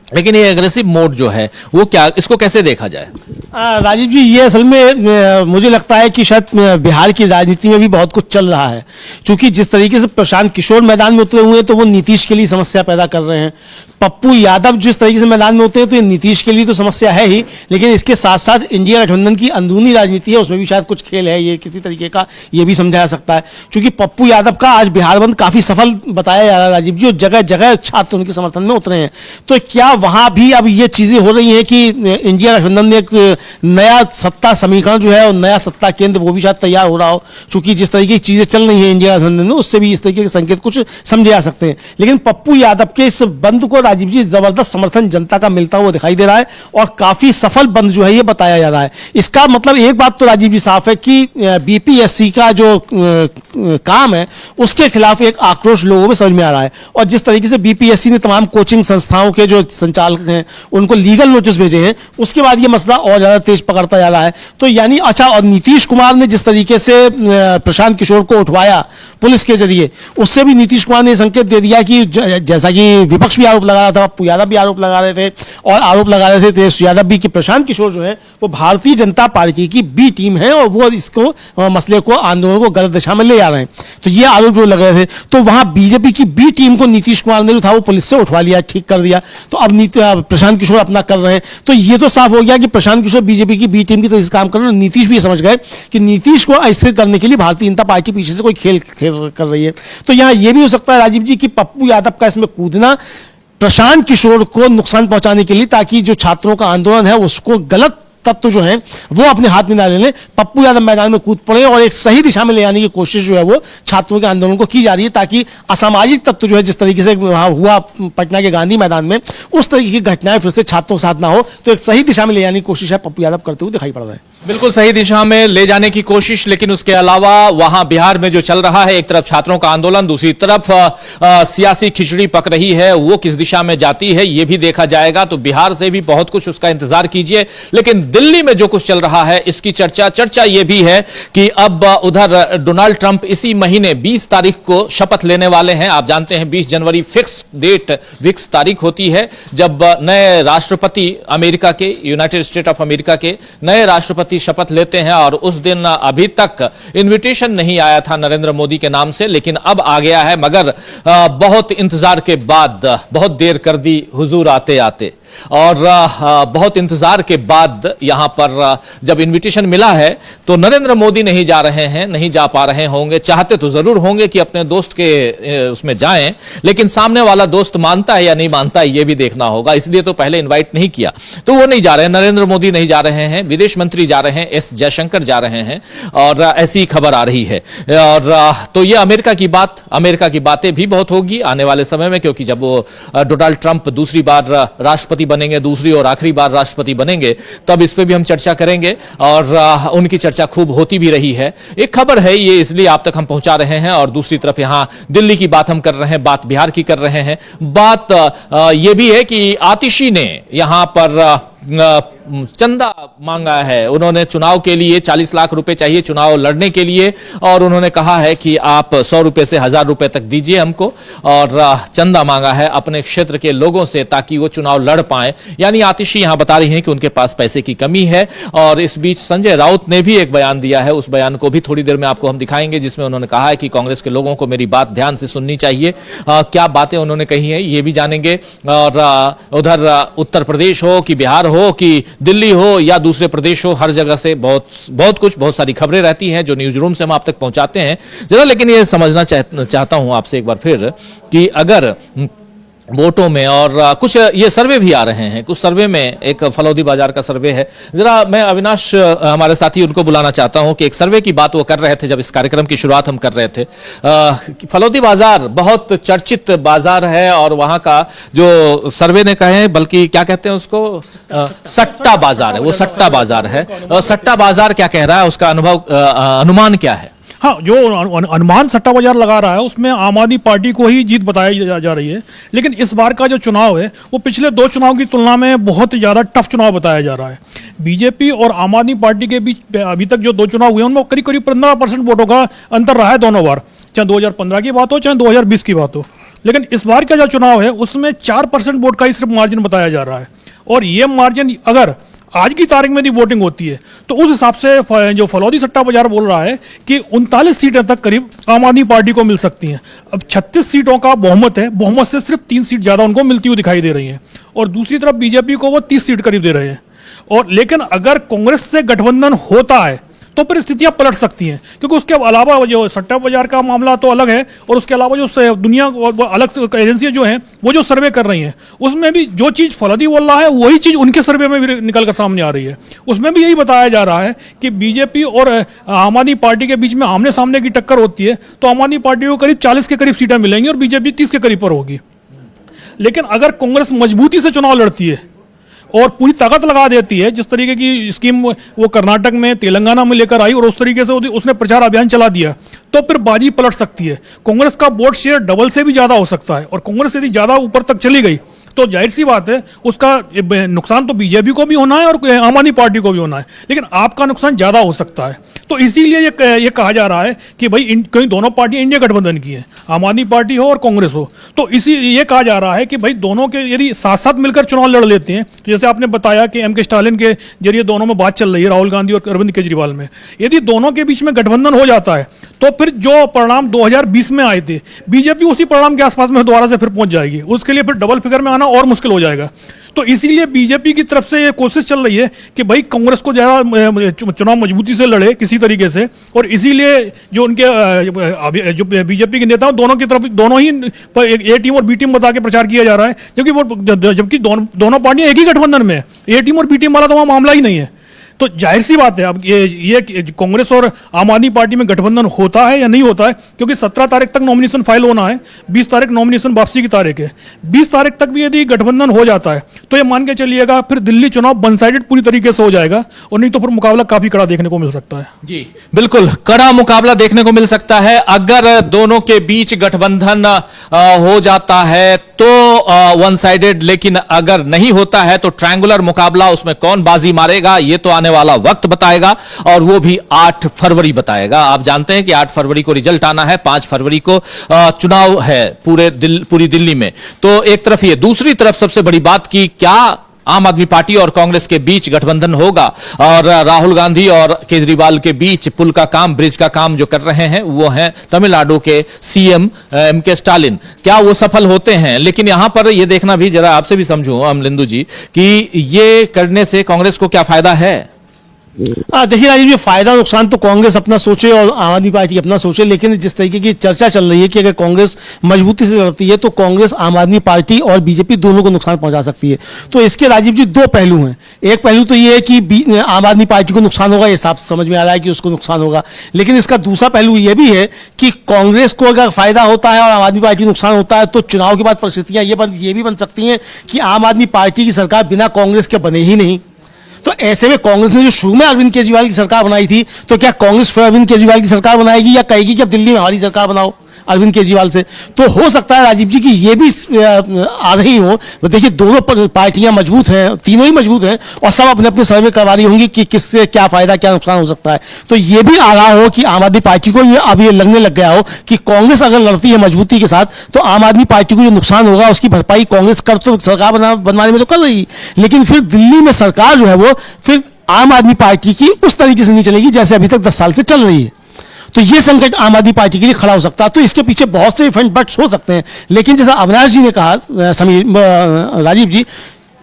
लेकिन ये एग्रेसिव मोड जो है वो क्या, इसको कैसे देखा जाए? राजीव जी, ये असल में मुझे लगता है कि शायद बिहार की राजनीति में भी बहुत कुछ चल रहा है, क्योंकि जिस तरीके से प्रशांत किशोर मैदान में उतरे हुए हैं तो वो नीतीश के लिए समस्या पैदा कर रहे हैं। पप्पू यादव जिस तरीके से मैदान में उतरे हैं तो ये नीतीश के लिए तो समस्या है ही, लेकिन इसके साथ साथ इंडिया गठबंधन की अंदरूनी राजनीति है, उसमें भी शायद कुछ खेल है, ये किसी तरीके का ये भी समझा जा सकता है। क्योंकि पप्पू यादव का आज बिहार बंद काफी सफल बताया जा रहा है राजीव जी, और जगह जगह छात्र उनके समर्थन में उतरे हैं। तो क्या वहां भी अब ये चीजें हो रही हैं कि इंडिया गठबंधन ने एक नया सत्ता समीकरण जो है और नया सत्ता केंद्र वो भी शायद तैयार हो रहा हो, क्योंकि जिस तरीके की चीजें चल रही हैं इंडिया गठबंधन में, उससे भी इस तरीके के संकेत कुछ समझे जा सकते हैं। लेकिन पप्पू यादव के इस बंद को राजीव जी जबरदस्त समर्थन जनता का मिलता हुआ दिखाई दे रहा है, और काफी सफल बंद जो है ये बताया जा रहा है। इसका मतलब एक बात तो राजीव जी साफ है कि बीपीएससी का जो काम है उसके खिलाफ एक आक्रोश लोगों में समझ में आ रहा है। और जिस तरीके से बीपीएससी ने तमाम कोचिंग संस्थाओं के जो संचालक हैं उनको लीगल नोटिस भेजे हैं, उसके बाद ये मसला और ज्यादा तेज पकड़ता जा रहा है। तो यानी अच्छा, और नीतीश कुमार ने जिस तरीके से प्रशांत किशोर को उठवाया पुलिस के जरिए, उससे भी नीतीश कुमार ने संकेत दे दिया कि जैसा कि विपक्ष भी आरोप लगा रहा था, पप्पू यादव भी आरोप लगा रहे थे, और आरोप लगा रहे थे तेजस्वी यादव भी कि प्रशांत किशोर जो है वो भारतीय जनता पार्टी की बी टीम है और वो इसको मसले को, आंदोलन को गलत दिशा में ले जा रहे हैं। तो ये आरोप जो लग रहे थे, तो वहां बीजेपी की बी टीम को नीतीश कुमार ने जो था वो पुलिस से उठवा लिया, ठीक कर दिया। तो अब प्रशांत किशोर अपना कर रहे हैं। तो ये तो साफ हो गया कि प्रशांत किशोर बीजेपी की बी टीम की तरह से काम कर रहे हैं। नीतीश भी समझ गए कि नीतीश को अस्थिर करने के लिए भारतीय जनता पार्टी पीछे से कोई खेल कर रही है। तो यहां यह भी हो सकता है राजीव जी कि पप्पू यादव का इसमें कूदना प्रशांत किशोर को नुकसान पहुंचाने के लिए, ताकि जो छात्रों का आंदोलन है उसको गलत तत्व जो है वो अपने हाथ में ना ले लें, पप्पू यादव मैदान में कूद पड़े और एक सही दिशा में ले जाने की कोशिश जो है वो छात्रों के आंदोलन को की जा रही है, ताकि असामाजिक तत्व जो है जिस तरीके से वहां हुआ पटना के गांधी मैदान में, उस तरीके की घटनाएं फिर से छात्रों के साथ ना हो। तो एक सही दिशा में ले जाने की कोशिश है पप्पू यादव करते हुए दिखाई पड़ रहा है। बिल्कुल सही दिशा में ले जाने की कोशिश, लेकिन उसके अलावा वहां बिहार में जो चल रहा है, एक तरफ छात्रों का आंदोलन, दूसरी तरफ सियासी खिचड़ी पक रही है, वो किस दिशा में जाती है ये भी देखा जाएगा। तो बिहार से भी बहुत कुछ उसका इंतजार कीजिए। लेकिन दिल्ली में जो कुछ चल रहा है इसकी चर्चा ये भी है कि अब उधर डोनाल्ड ट्रंप इसी महीने 20 तारीख को शपथ लेने वाले हैं। आप जानते हैं 20 जनवरी फिक्स डेट, फिक्स तारीख होती है जब नए राष्ट्रपति अमेरिका के, यूनाइटेड स्टेट ऑफ अमेरिका के नए राष्ट्रपति शपथ लेते हैं। और उस दिन अभी तक इनविटेशन नहीं आया था नरेंद्र मोदी के नाम से, लेकिन अब आ गया है। मगर बहुत इंतजार के बाद, बहुत देर कर दी हुजूर आते आते, और बहुत इंतजार के बाद यहां पर जब इनविटेशन मिला है तो नरेंद्र मोदी नहीं जा रहे हैं, नहीं जा पा रहे होंगे। चाहते तो जरूर होंगे कि अपने दोस्त के उसमें जाएं, लेकिन सामने वाला दोस्त मानता है या नहीं मानता है ये भी देखना होगा, इसलिए तो पहले इनवाइट नहीं किया। तो वो नहीं जा रहे हैं, नरेंद्र मोदी नहीं जा रहे हैं, विदेश मंत्री जा रहे हैं, एस जयशंकर जा रहे हैं, और ऐसी खबर आ रही है। और तो ये अमेरिका की बात, अमेरिका की बातें भी बहुत होगी आने वाले समय में, क्योंकि जब वो डोनाल्ड ट्रंप दूसरी बार राष्ट्रपति बनेंगे, दूसरी और आखिरी बार राष्ट्रपति बनेंगे, तब इस पे भी हम चर्चा करेंगे, और उनकी चर्चा खूब होती भी रही है। एक खबर है ये, इसलिए आप तक हम पहुंचा रहे हैं। और दूसरी तरफ यहां दिल्ली की बात हम कर रहे हैं, बात बिहार की कर रहे हैं। बात ये भी है कि आतिशी ने यहां पर चंदा मांगा है। उन्होंने चुनाव के लिए 40 लाख रुपए चाहिए चुनाव लड़ने के लिए, और उन्होंने कहा है कि आप 100 रुपए से 1000 रुपए तक दीजिए हमको, और चंदा मांगा है अपने क्षेत्र के लोगों से ताकि वो चुनाव लड़ पाए। यानी आतिशी यहां बता रही हैं कि उनके पास पैसे की कमी है। और इस बीच संजय राउत ने भी एक बयान दिया है, उस बयान को भी थोड़ी देर में आपको हम दिखाएंगे, जिसमें उन्होंने कहा है कि कांग्रेस के लोगों को मेरी बात ध्यान से सुननी चाहिए। क्या बातें उन्होंने कही है ये भी जानेंगे। और उधर उत्तर प्रदेश हो कि बिहार हो कि दिल्ली हो या दूसरे प्रदेश हो, हर जगह से बहुत सारी खबरें रहती हैं जो न्यूज रूम से हम आप तक पहुंचाते हैं जरा। लेकिन ये समझना चाहता हूं आपसे एक बार फिर कि अगर वोटों में, और कुछ ये सर्वे भी आ रहे हैं, कुछ सर्वे में एक फलौदी बाजार का सर्वे है, जरा मैं अविनाश हमारे साथी उनको बुलाना चाहता हूं कि एक सर्वे की बात वो कर रहे थे जब इस कार्यक्रम की शुरुआत हम कर रहे थे। फलौदी बाजार बहुत चर्चित बाजार है और वहां का जो सर्वे ने कहे, बल्कि क्या कहते हैं उसको, सट्टा बाजार है, वो सट्टा बाजार है। सट्टा बाजार क्या कह रहा है, उसका अनुमान क्या है? हाँ, जो अनुमान सट्टा बाजार लगा रहा है उसमें आम आदमी पार्टी को ही जीत बताई जा रही है। लेकिन इस बार का जो चुनाव है वो पिछले 2 चुनाव की तुलना में बहुत ज़्यादा टफ चुनाव बताया जा रहा है। बीजेपी और आम आदमी पार्टी के बीच अभी तक जो 2 चुनाव हुए हैं उनमें करीब 15% वोटों का अंतर रहा है दोनों बार, चाहे 2015 की बात हो चाहे 2020 की बात हो। लेकिन इस बार का जो चुनाव है उसमें 4% वोट का ही सिर्फ मार्जिन बताया जा रहा है। और ये मार्जिन अगर आज की तारीख में यदि वोटिंग होती है तो उस हिसाब से जो फलौदी सट्टा बाजार बोल रहा है कि 39 सीटें तक करीब आम आदमी पार्टी को मिल सकती हैं। अब 36 सीटों का बहुमत है, बहुमत से सिर्फ 3 सीट ज़्यादा उनको मिलती हुई दिखाई दे रही हैं। और दूसरी तरफ बीजेपी को वो 30 सीट करीब दे रहे हैं। और लेकिन अगर कांग्रेस से गठबंधन होता है तो फिर स्थितियां पलट सकती हैं, क्योंकि उसके अलावा जो सट्टा बाजार का मामला तो अलग है, और उसके अलावा जो दुनिया अलग एजेंसियां जो हैं वो जो सर्वे कर रही हैं उसमें भी जो चीज़ फलौदी बोल रहा है वही चीज़ उनके सर्वे में भी निकल कर सामने आ रही है। उसमें भी यही बताया जा रहा है कि बीजेपी और आम आदमी पार्टी के बीच में आमने सामने की टक्कर होती है तो आम आदमी पार्टी को करीब 40 के करीब सीटें मिलेंगी और बीजेपी 30 के करीब पर होगी। लेकिन अगर कांग्रेस मजबूती से चुनाव लड़ती है और पूरी ताकत लगा देती है, जिस तरीके की स्कीम वो कर्नाटक में, तेलंगाना में लेकर आई और उस तरीके से उसने प्रचार अभियान चला दिया, तो फिर बाजी पलट सकती है। कांग्रेस का वोट शेयर डबल से भी ज़्यादा हो सकता है। और कांग्रेस यदि ज़्यादा ऊपर तक चली गई तो जाहिर सी बात है उसका नुकसान तो बीजेपी को भी होना है और आम आदमी पार्टी को भी होना है, लेकिन आपका नुकसान ज़्यादा हो सकता है। तो इसीलिए ये कहा जा रहा है कि भाई कहीं दोनों पार्टियां इंडिया गठबंधन की हैं, आम आदमी पार्टी हो और कांग्रेस हो, तो इसी ये कहा जा रहा है कि भाई दोनों के यदि साथ साथ मिलकर चुनाव लड़ लेते हैं, तो जैसे आपने बताया कि एम के स्टालिन के जरिए दोनों में बात चल रही है, राहुल गांधी और अरविंद केजरीवाल में, यदि दोनों के बीच में गठबंधन हो जाता है तो फिर जो परिणाम 2020 में आए थे बीजेपी उसी परिणाम के आसपास में दोबारा से फिर पहुंच जाएगी। उसके लिए फिर डबल फिगर में आना और मुश्किल हो जाएगा। तो इसीलिए बीजेपी की तरफ से ये कोशिश चल रही है कि भाई कांग्रेस को ज़्यादा चुनाव मजबूती से लड़े किसी तरीके से, और इसीलिए जो उनके जो बीजेपी के नेता दोनों की तरफ दोनों ही ए टीम और बी टीम बता के प्रचार किया जा रहा है, जबकि दोनों पार्टियां एक ही गठबंधन में है। ए टीम और बी टीम वाला तो वहाँ मामला ही नहीं है। तो जाहिर सी बात है अब ये कांग्रेस और आम आदमी पार्टी में गठबंधन होता है या नहीं होता है, क्योंकि 17 तारीख तक नॉमिनेशन फाइल होना है, 20 तारीख नॉमिनेशन वापसी की तारीख है। 20 तारीख तक भी यदि गठबंधन हो जाता है तो ये मान के चलिएगा फिर दिल्ली चुनाव वन साइडेड पूरी तरीके से हो जाएगा, और नहीं तो फिर मुकाबला काफी कड़ा देखने को मिल सकता है। जी बिल्कुल, कड़ा मुकाबला देखने को मिल सकता है। अगर दोनों के बीच गठबंधन हो जाता है तो वन साइडेड, लेकिन अगर नहीं होता है तो ट्रायंगुलर मुकाबला, उसमें कौन बाजी मारेगा ये तो आने वाला वक्त बताएगा, और वो भी 8 फरवरी बताएगा। आप जानते हैं कि 8 फरवरी को रिजल्ट आना है, 5 फरवरी को चुनाव है पूरी दिल्ली में। तो एक तरफ ये, दूसरी तरफ सबसे बड़ी बात की क्या आम आदमी पार्टी और कांग्रेस के बीच गठबंधन होगा, और राहुल गांधी और केजरीवाल के बीच पुल का काम, ब्रिज का काम जो कर रहे हैं वो हैं तमिलनाडु के सीएम एम के स्टालिन। क्या वो सफल होते हैं? लेकिन यहां पर ये देखना भी, जरा आपसे भी समझूं अमलिंदु जी, कि ये करने से कांग्रेस को क्या फायदा है? देखिए राजीव, ये फायदा नुकसान तो कांग्रेस अपना सोचे और आम आदमी पार्टी अपना सोचे, लेकिन जिस तरीके की चर्चा चल रही है कि अगर कांग्रेस मजबूती से लड़ती है तो कांग्रेस आम आदमी पार्टी और बीजेपी दोनों को नुकसान पहुंचा सकती है। तो इसके राजीव जी 2 पहलू हैं। एक पहलू तो ये है कि आम आदमी पार्टी को नुकसान होगा, ये साफ समझ में आ रहा है कि उसको नुकसान होगा, लेकिन इसका दूसरा पहलू ये भी है कि कांग्रेस को अगर फायदा होता है और आम आदमी पार्टी को नुकसान होता है तो चुनाव के बाद परिस्थितियां ये भी बन सकती हैं कि आम आदमी पार्टी की सरकार बिना कांग्रेस के बने ही नहीं। तो ऐसे में कांग्रेस ने जो शुरू में अरविंद केजरीवाल की सरकार बनाई थी, तो क्या कांग्रेस फिर अरविंद केजरीवाल की सरकार बनाएगी या कहेगी कि अब दिल्ली में हमारी सरकार बनाओ? अरविंद केजरीवाल से। तो हो सकता है राजीव जी की ये भी आ रही हो। देखिए दोनों पार्टियां मजबूत हैं, तीनों ही मजबूत हैं और सब अपने अपने सर्वे करवा रही होंगी कि किससे क्या फायदा क्या नुकसान हो सकता है। तो ये भी आ रहा हो कि आम आदमी पार्टी को अब ये लगने लग गया हो कि कांग्रेस अगर लड़ती है मजबूती के साथ तो आम आदमी पार्टी को जो नुकसान होगा उसकी भरपाई कांग्रेस कर तो सरकार बनवाने में तो कर रही, लेकिन फिर दिल्ली में सरकार जो है वो फिर आम आदमी पार्टी की उस तरीके से नहीं चलेगी जैसे अभी तक 10 साल से चल रही है। तो ये संकट आम आदमी पार्टी के लिए खड़ा हो सकता है। तो इसके पीछे बहुत से इफेक्ट बट्स हो सकते हैं, लेकिन जैसा अविनाश जी ने कहा, राजीव जी,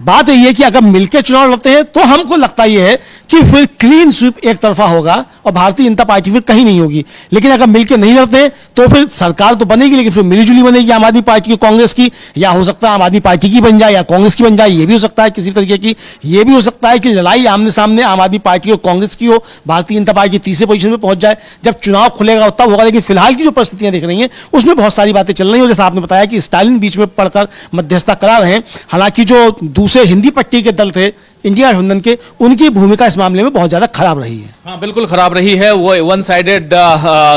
बात यही है कि अगर मिलकर चुनाव लड़ते हैं तो हमको लगता यह है कि फिर क्लीन स्वीप एक तरफा होगा और भारतीय जनता पार्टी फिर कहीं नहीं होगी। लेकिन अगर मिलकर नहीं लड़ते तो फिर सरकार तो बनेगी, लेकिन फिर मिलीजुली बनेगी आम आदमी पार्टी की कांग्रेस की, या हो सकता है आम आदमी पार्टी की बन जाए या कांग्रेस की बन जाए, ये भी हो सकता है किसी तरीके की। ये भी हो सकता है कि लड़ाई आमने सामने आम आदमी पार्टी और कांग्रेस की हो, भारतीय जनता पार्टी तीसरे पोजीशन में पहुंच जाए। जब चुनाव खुलेगा तब होगा, लेकिन फिलहाल की जो परिस्थितियां दिख रही हैं उसमें बहुत सारी बातें चल रही हैं। जैसा आपने बताया कि स्टालिन बीच में पड़कर मध्यस्थता करा रहे हैं, हालांकि जो दूसरे हिंदी पट्टी के दल थे इंडिया गठबंधन के, उनकी भूमिका इस मामले में बहुत ज्यादा खराब रही है। हाँ बिल्कुल खराब रही है, वो वन साइडेड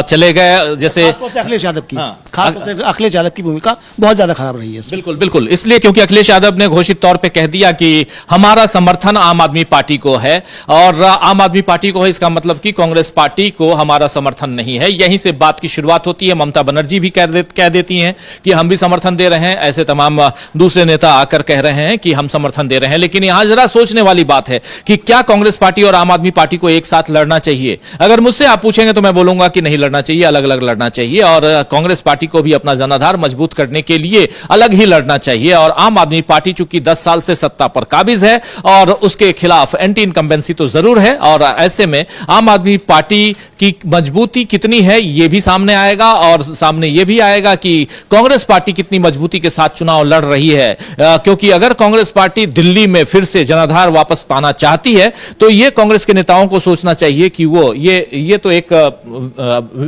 चले गए। जैसे खासतौर से अखिलेश यादव की, खासतौर से अखिलेश यादव की भूमिका बहुत ज्यादा खराब रही है। बिल्कुल बिल्कुल, इसलिए क्योंकि अखिलेश यादव ने घोषित तौर पे कह दिया कि हमारा समर्थन आम आदमी पार्टी को है, और आम आदमी पार्टी को है इसका मतलब कि कांग्रेस पार्टी को हमारा समर्थन नहीं है। यहीं से बात की शुरुआत होती है। ममता बनर्जी भी कह देती हैं कि हम भी समर्थन दे रहे हैं, ऐसे तमाम दूसरे नेता आकर कह रहे हैं कि हम समर्थन दे रहे हैं। लेकिन यहां जरा सोचने वाली बात है कि क्या कांग्रेस पार्टी और आम आदमी पार्टी को एक साथ लड़ना चाहिए? अगर मुझसे आप पूछेंगे तो मैं बोलूंगा कि नहीं लड़ना चाहिए, अलग अलग लड़ना चाहिए, और कांग्रेस पार्टी को भी अपना जनाधार मजबूत करने के लिए अलग ही लड़ना चाहिए। और आम आदमी पार्टी चूंकि 10 साल से सत्ता पर काबिज है और उसके खिलाफ एंटी इनकम्बेंसी तो जरूर है, और ऐसे में आम आदमी पार्टी की मजबूती कितनी है ये भी सामने आएगा, और सामने ये भी आएगा कि कांग्रेस पार्टी कितनी मजबूती के साथ चुनाव लड़ रही है। क्योंकि अगर कांग्रेस पार्टी दिल्ली में फिर से जनाधार वापस पाना चाहती है तो ये कांग्रेस के नेताओं को सोचना चाहिए कि वो ये तो एक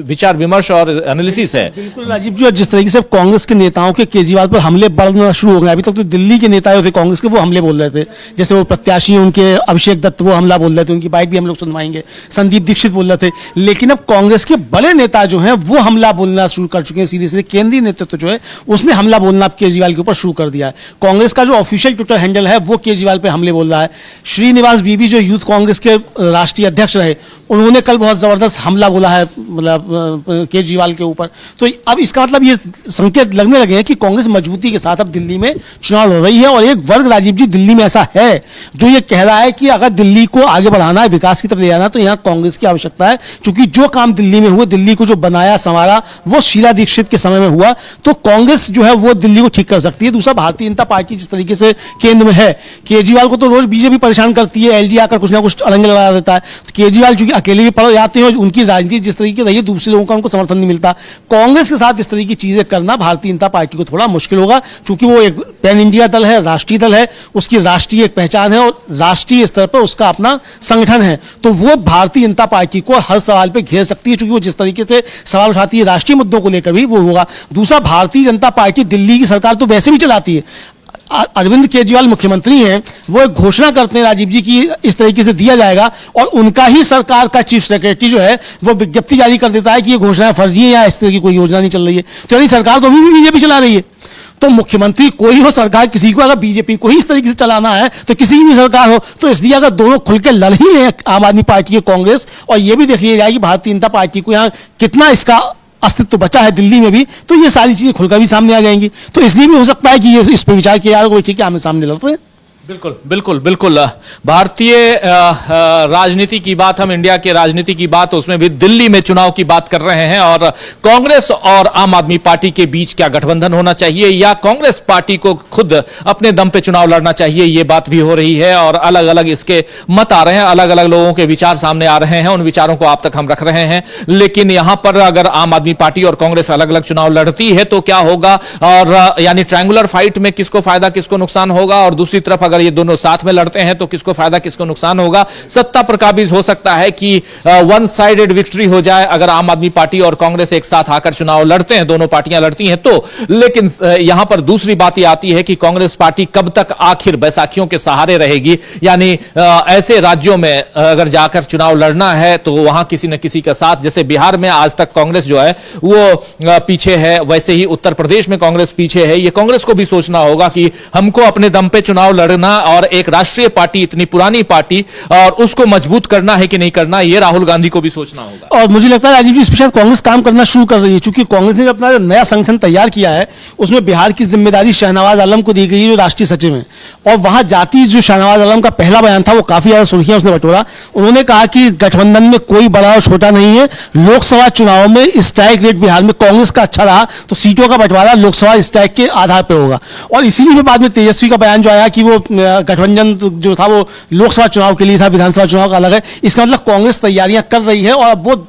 विचार विमर्श और एनालिसिस है। बिल्कुल राजीव जी, और जिस तरीके से कांग्रेस के नेताओं के केजरीवाल पर हमले बढ़ना शुरू हो गए, अभी तक तो दिल्ली के नेता थे कांग्रेस के, वो हमले बोल रहे थे, जैसे वो प्रत्याशी उनके अभिषेक दत्त वो हमला बोल रहे थे, उनकी बाइट भी हम लोग सुनवाएंगे, संदीप दीक्षित बोल रहे थे। लेकिन अब कांग्रेस के बड़े नेता जो हैं वो हमला बोलना शुरू कर चुके हैं, सीधे सीधे केंद्रीय नेतृत्व जो है उसने हमला बोलना केजरीवाल के ऊपर शुरू कर दिया है। कांग्रेस का जो ऑफिशियल ट्विटर हैंडल है वो केजरीवाल पे हमले बोल रहा है। श्रीनिवास बीवी जो यूथ कांग्रेस के राष्ट्रीय अध्यक्ष रहे, उन्होंने कल बहुत जबरदस्त हमला बोला है मतलब केजरीवाल के ऊपर। तो अब इसका मतलब ये संकेत लगने लगे हैं कि कांग्रेस मजबूती के साथ अब दिल्ली में चुनाव लड़ रही है, और एक वर्ग राजीव जी दिल्ली में ऐसा है जो ये कह रहा है कि अगर दिल्ली को आगे बढ़ाना है, विकास की तरफ ले जाना, तो यहाँ कांग्रेस की आवश्यकता है। क्योंकि जो काम दिल्ली में हुआ, दिल्ली को जो बनाया संवारा वो शीला दीक्षित के समय में हुआ, तो कांग्रेस जो है वो दिल्ली को ठीक कर सकती है। दूसरा, भारतीय जनता पार्टी जिस तरीके से केंद्र में है, केजरीवाल को तो रोज बीजेपी परेशान करती है, एलजी आकर कुछ ना कुछ अड़ंगे लगा देता है। तो केजरीवाल चूंकि अकेले भी पड़ जाते हैं, उनकी राजनीति जिस तरीके की रही है, दूसरे लोगों का उनको समर्थन नहीं मिलता। कांग्रेस के साथ इस तरह की चीजें करना भारतीय जनता पार्टी को थोड़ा मुश्किल होगा, क्योंकि वो एक पैन इंडिया दल है, राष्ट्रीय दल है, उसकी राष्ट्रीय एक पहचान है और राष्ट्रीय स्तर पर उसका अपना संगठन है। तो वो भारतीय जनता पार्टी को हर सवाल पर घेर सकती है, क्योंकि वो जिस तरीके से सवाल उठाती है राष्ट्रीय मुद्दों को लेकर भी वो होगा। दूसरा, भारतीय जनता पार्टी दिल्ली की सरकार तो वैसे भी चलाती है। अरविंद केजरीवाल मुख्यमंत्री हैं, वो एक घोषणा करते हैं राजीव जी की इस तरीके से दिया जाएगा, और उनका ही सरकार का चीफ सेक्रेटरी जो है वो विज्ञप्ति जारी कर देता है कि ये घोषणा फर्जी है या इस तरह की कोई योजना नहीं चल रही है। तो यानी सरकार तो अभी भी बीजेपी चला रही है। तो मुख्यमंत्री कोई हो, सरकार किसी को, अगर बीजेपी को ही इस तरीके से चलाना है तो किसी की भी सरकार हो, तो इसलिए अगर दोनों खुल के लड़ ही रहे आम आदमी पार्टी के कांग्रेस, और ये भी देख लिया जाए कि भारतीय जनता पार्टी को यहाँ कितना इसका अस्तित्व बचा है दिल्ली में भी, तो ये सारी चीजें खुलकर भी सामने आ जाएंगी। तो इसलिए भी हो सकता है कि ये इस पर विचार किया जाए कि आमने सामने लड़ते हैं। बिल्कुल बिल्कुल बिल्कुल, भारतीय राजनीति की बात, हम इंडिया के राजनीति की बात, उसमें भी दिल्ली में चुनाव की बात कर रहे हैं, और कांग्रेस और आम आदमी पार्टी के बीच क्या गठबंधन होना चाहिए या कांग्रेस पार्टी को खुद अपने दम पे चुनाव लड़ना चाहिए, ये बात भी हो रही है, और अलग अलग इसके मत आ रहे हैं, अलग अलग लोगों के विचार सामने आ रहे हैं, उन विचारों को आप तक हम रख रहे हैं। लेकिन यहां पर अगर आम आदमी पार्टी और कांग्रेस अलग अलग चुनाव लड़ती है तो क्या होगा, और यानी ट्रायंगुलर फाइट में किसको फायदा किसको नुकसान होगा, और दूसरी तरफ अगर ये दोनों साथ में लड़ते हैं तो किसको फायदा किसको नुकसान होगा। सत्ता पर काबिज हो सकता है कि वन साइडेड विक्ट्री हो जाए अगर आम आदमी पार्टी और कांग्रेस एक साथ आकर चुनाव लड़ते हैं, दोनों पार्टियां लड़ती हैं तो। लेकिन यहां पर दूसरी बात यह आती है कि कांग्रेस पार्टी कब तक आखिर बैसाखियों के सहारे रहेगी, यानी ऐसे राज्यों में अगर जाकर चुनाव लड़ना है तो वहां किसी न किसी के साथ, जैसे बिहार में आज तक कांग्रेस जो है वो पीछे है, वैसे ही उत्तर प्रदेश में कांग्रेस पीछे है। ये कांग्रेस को भी सोचना होगा कि हमको अपने दम पे चुनाव लड़ना और एक राष्ट्रीय पार्टी, इतनी पुरानी पार्टी, और उसको मजबूत करना है कि नहीं करना, ये राहुल गांधी को भी सोचना होगा। और मुझे लगता है राजीव जी इस पर शायद कांग्रेस काम करना शुरू कर रही है, क्योंकि कांग्रेस ने अपना जो नया संगठन तैयार किया है उसमें बिहार की जिम्मेदारी शहनवाज आलम को दी गई है जो राष्ट्रीय सचिव हैं। और वहां जाती जो शहनवाज आलम का पहला बयान था वो काफी ज्यादा सुर्खियां उसने बटोरा। उन्होंने कहा कि गठबंधन में कोई बड़ा और छोटा नहीं है, लोकसभा चुनाव में स्ट्राइक रेट बिहार में कांग्रेस का अच्छा रहा तो सीटों का बंटवारा लोकसभा स्ट्राइक के आधार पर होगा। और इसीलिए बाद में तेजस्वी का बयान जो आया कि वो गठबंधन जो था वो लोकसभा चुनाव के लिए था, विधानसभा चुनाव का अलग है। इसका मतलब कांग्रेस तैयारियां कर रही है और अब वो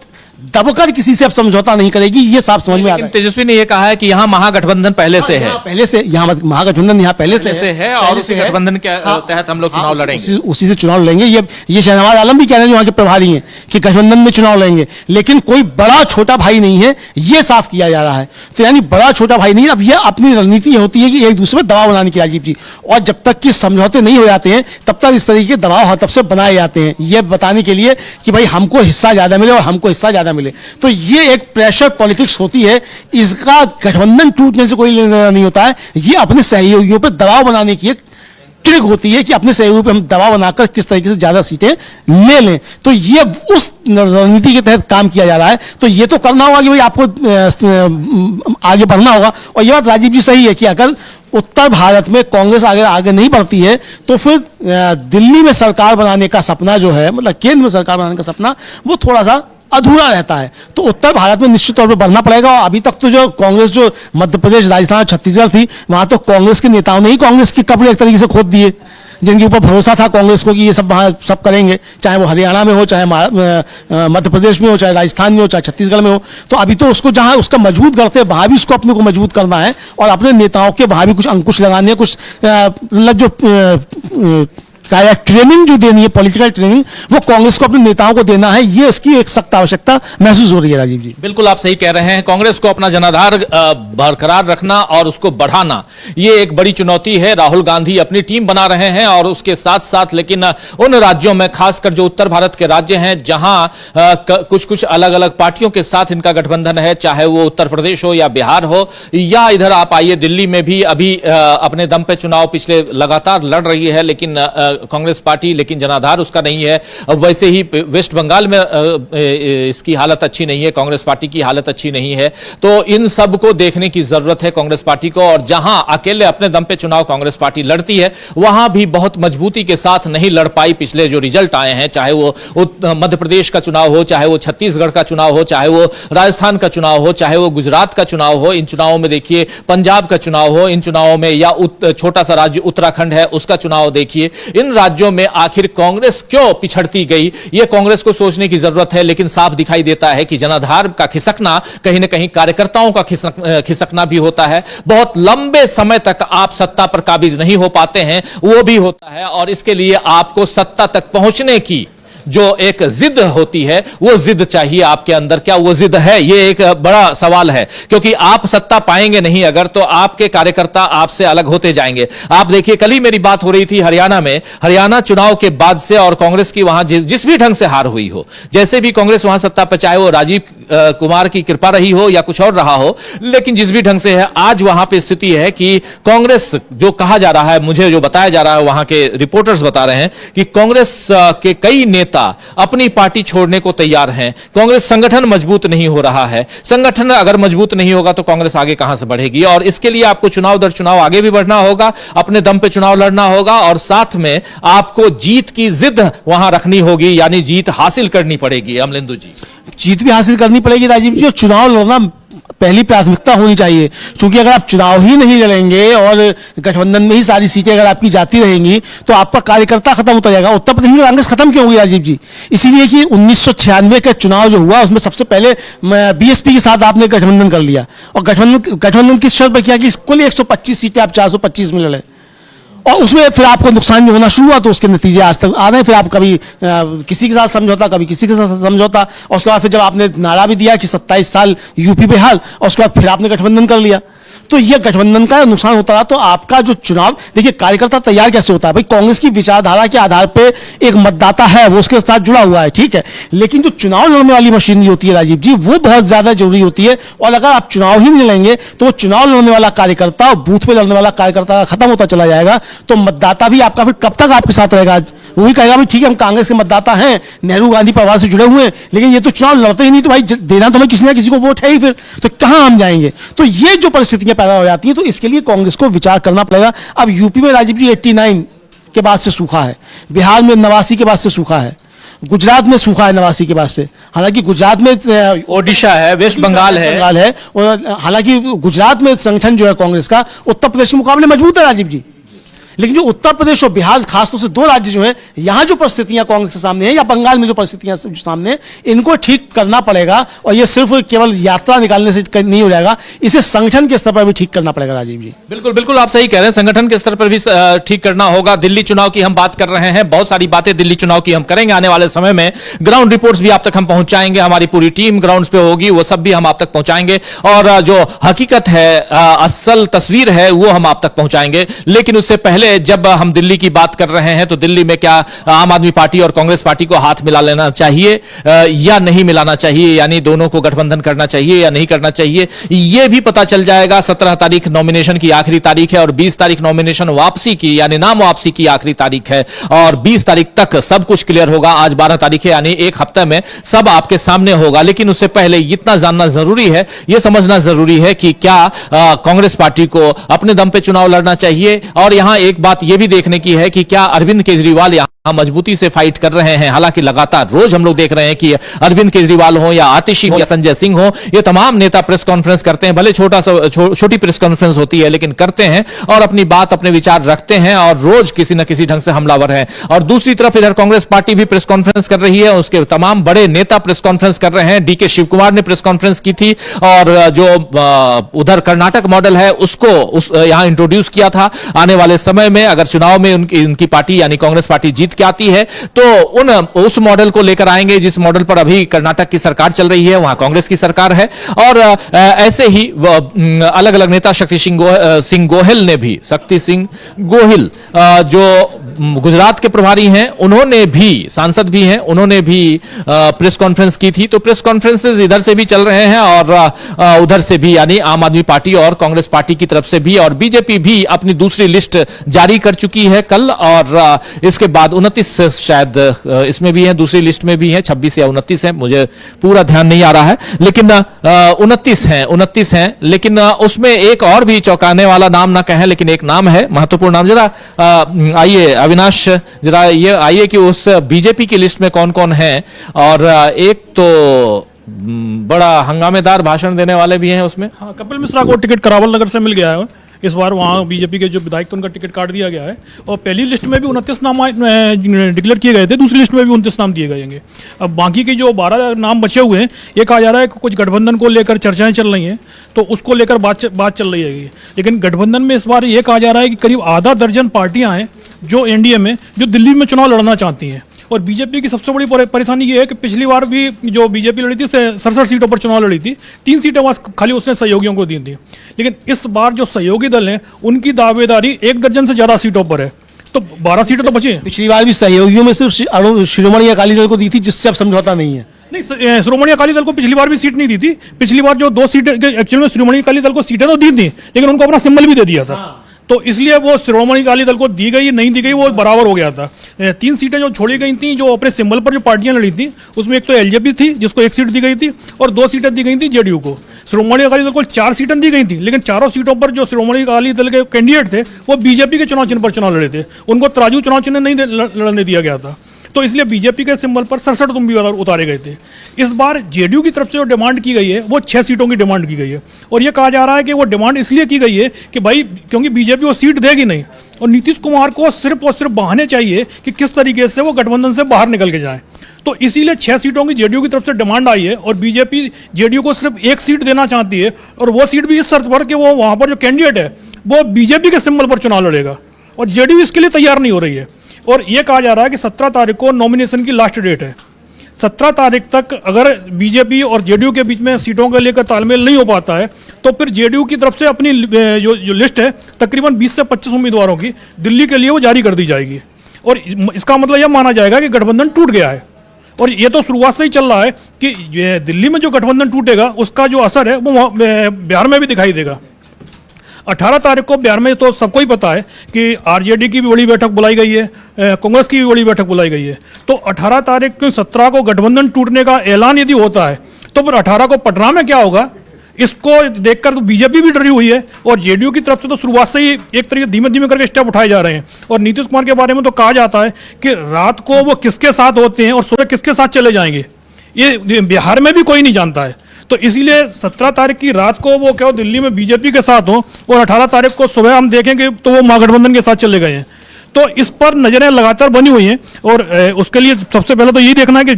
दबकर किसी से अब समझौता नहीं करेगी, ये साफ समझ में आ रहा है। तेजस्वी ने यह कहा है कि यहां महागठबंधन पहले से है, पहले से यहाँ महागठबंधन यहाँ पहले से है और उसी गठबंधन के तहत हम लोग चुनाव लड़ेंगे, उसी से चुनाव लड़ेंगे। ये शहनवाज आलम भी कह रहे हैं वहां के प्रभारी हैं कि गठबंधन में चुनाव लड़ेंगे, लेकिन कोई बड़ा छोटा भाई नहीं है, ये साफ किया जा रहा है। तो यानी बड़ा छोटा भाई नहीं, अब ये अपनी रणनीति होती है कि एक दूसरे पर दबाव बनाने की, राजीव जी, और जब तक कि समझौते नहीं हो जाते हैं तब तक इस तरीके के दबाव हर तरफ से बनाए जाते हैं, ये बताने के लिए कि भाई हमको हिस्सा ज्यादा मिले और हमको हिस्सा ज्यादा मिले। तो ये एक प्रेशर पॉलिटिक्स होती है, इसका गठबंधन टूटने से कोई लेना नहीं होता है, ये अपने सहयोगियों पर दबाव बनाने की एक ट्रिक होती है कि अपने सहयोगियों पर हम दबाव बनाकर किस तरीके से ज्यादा सीटें ले लें। तो ये उस रणनीति के तहत काम किया जा रहा है। तो ये तो करना होगा कि भाई आपको आगे बढ़ना होगा। और ये बात राजीव जी सही है कि अगर उत्तर भारत में कांग्रेस आगे नहीं बढ़ती है तो फिर दिल्ली में सरकार बनाने का सपना जो है, मतलब केंद्र में सरकार बनाने का सपना, वो थोड़ा सा अधूरा रहता है। तो उत्तर भारत में निश्चित तौर पर बढ़ना पड़ेगा। और अभी तक तो जो कांग्रेस जो मध्य प्रदेश, राजस्थान और छत्तीसगढ़ थी, वहां तो कांग्रेस के नेताओं ने ही कांग्रेस के कपड़े एक तरीके से खोद दिए, जिनके ऊपर भरोसा था कांग्रेस को कि ये सब वहाँ सब करेंगे, चाहे वो हरियाणा में हो, चाहे मध्य प्रदेश में हो, चाहे राजस्थान में हो, चाहे छत्तीसगढ़ में हो। तो अभी तो उसको जहाँ उसका मजबूत करते हैं वहाँ भी उसको अपने को मजबूत करना है और अपने नेताओं के वहाँ भी कुछ अंकुश लगाने हैं, कुछ जो ट्रेनिंग जो देनी है, पॉलिटिकल ट्रेनिंग, वो कांग्रेस को अपने नेताओं को देना है। ये इसकी एक सख्त आवश्यकता महसूस हो रही है राजीव जी। बिल्कुल आप सही कह रहे हैं। कांग्रेस को अपना जनाधार बरकरार रखना और उसको बढ़ाना, ये एक बड़ी चुनौती है। राहुल गांधी अपनी टीम बना रहे हैं और उसके साथ साथ लेकिन उन राज्यों में, खासकर जो उत्तर भारत के राज्य हैं जहां कुछ कुछ अलग अलग पार्टियों के साथ इनका गठबंधन है, चाहे वो उत्तर प्रदेश हो या बिहार हो, या इधर आप आइए दिल्ली में भी अभी अपने दम पे चुनाव पिछले लगातार लड़ रही है लेकिन कांग्रेस पार्टी, लेकिन जनाधार उसका नहीं है। वैसे ही वेस्ट बंगाल में इसकी हालत अच्छी नहीं है, कांग्रेस पार्टी की हालत अच्छी नहीं है। तो इन सब को देखने की जरूरत है कांग्रेस पार्टी को। और जहां अकेले अपने दम पे चुनाव कांग्रेस पार्टी लड़ती है, वहां भी बहुत मजबूती के साथ नहीं लड़ पाई। पिछले जो रिजल्ट आए हैं, चाहे वो मध्य प्रदेश का चुनाव हो, चाहे वो छत्तीसगढ़ का चुनाव हो, चाहे वो राजस्थान का चुनाव हो, चाहे वो गुजरात का चुनाव हो, इन चुनावों में देखिए, पंजाब का चुनाव हो, इन चुनावों में, या छोटा सा राज्य उत्तराखंड है उसका चुनाव देखिए, इन राज्यों में आखिर कांग्रेस क्यों पिछड़ती गई, यह कांग्रेस को सोचने की जरूरत है। लेकिन साफ दिखाई देता है कि जनाधार का खिसकना कहीं ना कहीं कार्यकर्ताओं का खिसकना भी होता है। बहुत लंबे समय तक आप सत्ता पर काबिज नहीं हो पाते हैं, वो भी होता है। और इसके लिए आपको सत्ता तक पहुंचने की जो एक जिद होती है, वो जिद चाहिए आपके अंदर। क्या वो जिद है, ये एक बड़ा सवाल है, क्योंकि आप सत्ता पाएंगे नहीं अगर, तो आपके कार्यकर्ता आपसे अलग होते जाएंगे। आप देखिए, कल ही मेरी बात हो रही थी हरियाणा में, हरियाणा चुनाव के बाद से, और कांग्रेस की वहां जिस भी ढंग से हार हुई हो, जैसे भी कांग्रेस वहां सत्ता पर, चाहे वो राजीव कुमार की कृपा रही हो या कुछ और रहा हो, लेकिन जिस भी ढंग से है, आज वहां पर स्थिति है कि कांग्रेस, जो कहा जा रहा है, मुझे जो बताया जा रहा है, वहां के रिपोर्टर्स बता रहे हैं कि कांग्रेस के कई नेता अपनी पार्टी छोड़ने को तैयार हैं। कांग्रेस संगठन मजबूत नहीं हो रहा है। संगठन अगर मजबूत नहीं होगा तो कांग्रेस आगे कहां से बढ़ेगी। और इसके लिए आपको चुनाव दर चुनाव आगे भी बढ़ना होगा, अपने दम पे चुनाव लड़ना होगा, और साथ में आपको जीत की जिद वहां रखनी होगी, यानी जीत हासिल करनी पड़ेगी। अमलेंदु जी, जीत भी हासिल करनी पड़ेगी राजीव जी, और चुनाव लड़ना पहली प्राथमिकता होनी चाहिए। क्योंकि अगर आप चुनाव ही नहीं लड़ेंगे और गठबंधन में ही सारी सीटें अगर आपकी जाती रहेंगी तो आपका कार्यकर्ता खत्म होता जाएगा। उत्तर प्रदेश में कांग्रेस खत्म क्यों होगी राजीव जी? इसीलिए कि 1996 का चुनाव जो हुआ उसमें सबसे पहले बीएसपी के साथ आपने गठबंधन कर लिया, और गठबंधन किस शर्त पर किया कि कुल 125 सीटें आप 425 में लड़े, और उसमें फिर आपको नुकसान भी होना शुरू हुआ, तो उसके नतीजे आज तक आ रहे हैं। फिर आप कभी किसी के साथ समझौता, कभी किसी के साथ समझौता, और उसके बाद फिर जब आपने नारा भी दिया कि 27 साल यूपी पे हाल, और उसके बाद फिर आपने गठबंधन कर लिया, तो यह गठबंधन का नुकसान होता रहा। तो आपका जो चुनाव, देखिए कार्यकर्ता तैयार कैसे होता है भाई, कांग्रेस की विचारधारा के आधार पे एक मतदाता है, वो उसके साथ जुड़ा हुआ है, ठीक है, लेकिन जो चुनाव लड़ने वाली मशीनरी होती है राजीव जी, वो बहुत ज्यादा जरूरी होती है। और अगर आप चुनाव ही नहीं लड़ेंगे तो वो चुनाव लड़ने वाला कार्यकर्ता और बूथ पे लड़ने वाला कार्यकर्ता खत्म होता चला जाएगा। तो मतदाता भी आपका फिर कब तक आपके साथ रहेगा? वो भी कहेगा भाई ठीक है, हम कांग्रेस के मतदाता हैं, नेहरू गांधी परिवार से जुड़े हुए हैं, लेकिन ये तो चुनाव लड़ते ही नहीं, तो भाई देना तो हमें किसी ना किसी को वोट है ही, फिर तो कहां हम जाएंगे? तो ये जो परिस्थितियां पैदा हो जाती है, तो इसके लिए कांग्रेस को विचार करना पड़ेगा। अब यूपी में राजीव जी 89 के बाद से सूखा है, बिहार में 89 के बाद से सूखा है, गुजरात में सूखा है 89 के बाद से। हालांकि गुजरात में ओडिशा है, वेस्ट बंगाल है, और हालांकि गुजरात में संगठन जो है कांग्रेस का उत्तर प्रदेश के मुकाबले मजबूत है राजीव जी, लेकिन जो उत्तर प्रदेश और बिहार, खासतौर से 2 राज्य जो हैं, यहां जो परिस्थितियां कांग्रेस के सामने हैं, या बंगाल में जो परिस्थितियां सामने हैं, इनको ठीक करना पड़ेगा। और ये सिर्फ केवल यात्रा निकालने से नहीं हो जाएगा, इसे संगठन के स्तर पर भी ठीक करना पड़ेगा राजीव जी। बिल्कुल बिल्कुल, आप सही कह रहे हैं, संगठन के स्तर पर भी ठीक करना होगा। दिल्ली चुनाव की हम बात कर रहे हैं, बहुत सारी बातें दिल्ली चुनाव की हम करेंगे आने वाले समय में। ग्राउंड रिपोर्ट्स भी आप तक हम पहुंचाएंगे, हमारी पूरी टीम ग्राउंड पे होगी, वो सब भी हम आप तक पहुंचाएंगे, और जो हकीकत है, असल तस्वीर है, वो हम आप तक पहुंचाएंगे। लेकिन उससे पहले जब हम दिल्ली की बात कर रहे हैं, तो दिल्ली में क्या आम आदमी पार्टी और कांग्रेस पार्टी को हाथ मिला लेना चाहिए या नहीं मिलाना चाहिए, यानी दोनों को गठबंधन करना चाहिए या नहीं करना चाहिए, यह भी पता चल जाएगा। 17 तारीख नॉमिनेशन की आखिरी तारीख है, और 20 तारीख नॉमिनेशन वापसी की यानी नाम वापसी की आखिरी तारीख है, और 20 तारीख तक सब कुछ क्लियर होगा। आज 12 तारीख है, यानी एक हफ्ते में सब आपके सामने होगा। लेकिन उससे पहले इतना जानना जरूरी है, यह समझना जरूरी है कि क्या कांग्रेस पार्टी को अपने दम पे चुनाव लड़ना चाहिए। और यहां एक बात यह भी देखने की है कि क्या अरविंद केजरीवाल यहां मजबूती से फाइट कर रहे हैं। हालांकि लगातार रोज हम लोग देख रहे हैं कि अरविंद केजरीवाल हो या आतिशी हो या संजय सिंह हो, ये तमाम नेता प्रेस कॉन्फ्रेंस करते हैं, भले छोटी प्रेस कॉन्फ्रेंस होती है, लेकिन करते हैं और अपनी बात, अपने विचार रखते हैं, और रोज किसी न किसी ढंग से हमलावर है। और दूसरी तरफ इधर कांग्रेस पार्टी भी प्रेस कॉन्फ्रेंस कर रही है, उसके तमाम बड़े नेता प्रेस कॉन्फ्रेंस कर रहे हैं। डीके शिव कुमार ने प्रेस कॉन्फ्रेंस की थी, और जो उधर कर्नाटक मॉडल है उसको यहां इंट्रोड्यूस किया था। आने वाले समय में अगर चुनाव में उनकी पार्टी यानी कांग्रेस पार्टी जीत के आती है, तो उस मॉडल को लेकर आएंगे जिस मॉडल पर अभी कर्नाटक की सरकार चल रही है, वहां कांग्रेस की सरकार है। और ऐसे ही अलग अलग नेता, शक्ति सिंह गोहिल ने भी, शक्ति सिंह गोहिल जो गुजरात के प्रभारी हैं, उन्होंने भी, सांसद भी हैं, उन्होंने भी प्रेस कॉन्फ्रेंस की थी। तो प्रेस कॉन्फ्रेंसेस इधर से भी चल रहे हैं और उधर से भी, यानी आम आदमी पार्टी और कांग्रेस पार्टी की तरफ से भी। और बीजेपी भी अपनी दूसरी लिस्ट जारी कर चुकी है कल, और इसके बाद 29 शायद इसमें भी है, दूसरी लिस्ट में भी है, 26 या 29 है, मुझे पूरा ध्यान नहीं आ रहा है, लेकिन 29 हैं। लेकिन उसमें एक और भी चौंकाने वाला नाम ना कहें, लेकिन एक नाम है महत्वपूर्ण नाम। जरा आइए अविनाश, जरा ये आइए कि उस बीजेपी की लिस्ट में कौन कौन है। और एक तो बड़ा हंगामेदार भाषण देने वाले भी हैं उसमें। हाँ, कपिल मिश्रा को टिकट करावल नगर से मिल गया है इस बार। वहाँ बीजेपी के जो विधायक थे उनका टिकट काट दिया गया है, और पहली लिस्ट में भी 29 नाम डिक्लेयर किए गए थे, दूसरी लिस्ट में भी 29 नाम दिए गए। अब बाकी के जो 12 नाम बचे हुए हैं, ये कहा जा रहा है कि कुछ गठबंधन को लेकर चर्चाएं चल रही हैं, तो उसको लेकर बात चल रही है। लेकिन गठबंधन में इस बार ये कहा जा रहा है कि करीब आधा दर्जन पार्टियां हैं जो एनडीए में, जो दिल्ली में चुनाव लड़ना चाहती हैं। और बीजेपी की सबसे बड़ी परेशानी ये है कि पिछली बार भी जो बीजेपी लड़ी थी 67 सीटों पर चुनाव लड़ी थी, 3 सीटें वहाँ खाली उसने सहयोगियों को दी थी। लेकिन इस बार जो सहयोगी दल हैं, उनकी दावेदारी 1 दर्जन से ज़्यादा सीटों पर है, तो 12 सीटें तो बची हैं। पिछली बार भी सहयोगियों में सिर्फ शिरोमणि अकाली दल को दी थी, जिससे अब समझौता नहीं है। नहीं, श्रोमणी अकाली दल को पिछली बार भी सीट नहीं दी थी। पिछली बार जो 2 सीटें, एक्चुअली में श्रोमणी अकाली दल को सीटें तो दी थी, लेकिन उनको अपना सिंबल भी दे दिया था। तो इसलिए वो श्रोमणी अकाली दल को दी गई नहीं दी गई, वो बराबर हो गया था। 3 सीटें जो छोड़ी गई थी, जो अपने सिंबल पर जो पार्टियां लड़ी थी, उसमें एक तो एलजेपी थी जिसको 1 सीट दी गई थी, और 2 सीटें दी गई थी जेडीयू को। श्रोमणी अकाली दल को 4 सीटें दी गई थी, लेकिन चारों सीटों पर जो श्रोमणी अकाली दल के कैंडिडेट थे, वो बीजेपी के चुनाव चिन्ह पर चुनाव लड़े थे, उनको तराजू चुनाव चिन्ह नहीं लड़ने दिया गया था। तो इसलिए बीजेपी के सिंबल पर 67 तुम भी उतारे गए थे। इस बार जेडीयू की तरफ से जो डिमांड की गई है, वो 6 सीटों की डिमांड की गई है। और ये कहा जा रहा है कि वो डिमांड इसलिए की गई है कि भाई, क्योंकि बीजेपी वो सीट देगी नहीं, और नीतीश कुमार को सिर्फ और सिर्फ बहाने चाहिए कि किस तरीके से वो गठबंधन से बाहर निकल के जाए। तो इसीलिए 6 सीटों की जेडीयू की तरफ से डिमांड आई है, और बीजेपी जेडीयू को सिर्फ 1 सीट देना चाहती है, और वो सीट भी इस शर्त पर कि वो वहाँ पर जो कैंडिडेट है वो बीजेपी के सिंबल पर चुनाव लड़ेगा। और जेडीयू इसके लिए तैयार नहीं हो रही है। और ये कहा जा रहा है कि 17 तारीख को नॉमिनेशन की लास्ट डेट है। 17 तारीख तक अगर बीजेपी और जेडीयू के बीच में सीटों को लेकर तालमेल नहीं हो पाता है तो फिर जेडीयू की तरफ से अपनी जो लिस्ट है तकरीबन 20 से 25 उम्मीदवारों की दिल्ली के लिए वो जारी कर दी जाएगी। और इसका मतलब यह माना जाएगा कि गठबंधन टूट गया है। और ये तो शुरुआत से ही चल रहा है कि ये दिल्ली में जो गठबंधन टूटेगा उसका जो असर है वो बिहार में भी दिखाई देगा। 18 तारीख को बिहार में तो सबको ही पता है कि आरजेडी की भी बड़ी बैठक बुलाई गई है, कांग्रेस की भी बड़ी बैठक बुलाई गई है। तो 18 तारीख को 17 को गठबंधन टूटने का ऐलान यदि होता है तो फिर 18 को पटना में क्या होगा, इसको देखकर तो बीजेपी भी डरी हुई है। और जेडीयू की तरफ से तो शुरुआत से ही एक तरीके धीमे धीमे करके स्टेप उठाए जा रहे हैं। और नीतीश कुमार के बारे में तो कहा जाता है कि रात को वो किसके साथ होते हैं और सुबह किसके साथ चले जाएंगे, ये बिहार में भी कोई नहीं जानता है। तो इसीलिए 17 तारीख की रात को वो क्या दिल्ली में बीजेपी के साथ हो और 18 तारीख को सुबह हम देखेंगे तो वो महागठबंधन के साथ चले गए हैं। तो इस पर नजरें लगातार बनी हुई हैं। और उसके लिए सबसे पहले तो यही देखना है कि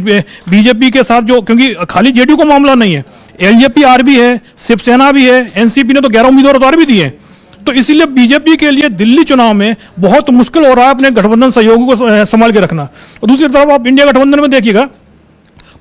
बीजेपी के साथ जो, क्योंकि खाली जेडीयू का मामला नहीं है, एलजेपी आर भी है, शिवसेना भी है, एनसीपी ने तो 11 उम्मीदवार उतार भी दिए। तो इसीलिए बीजेपी के लिए दिल्ली चुनाव में बहुत मुश्किल हो रहा है अपने गठबंधन सहयोगियों को संभाल के रखना। और दूसरी तरफ आप इंडिया गठबंधन में देखिएगा,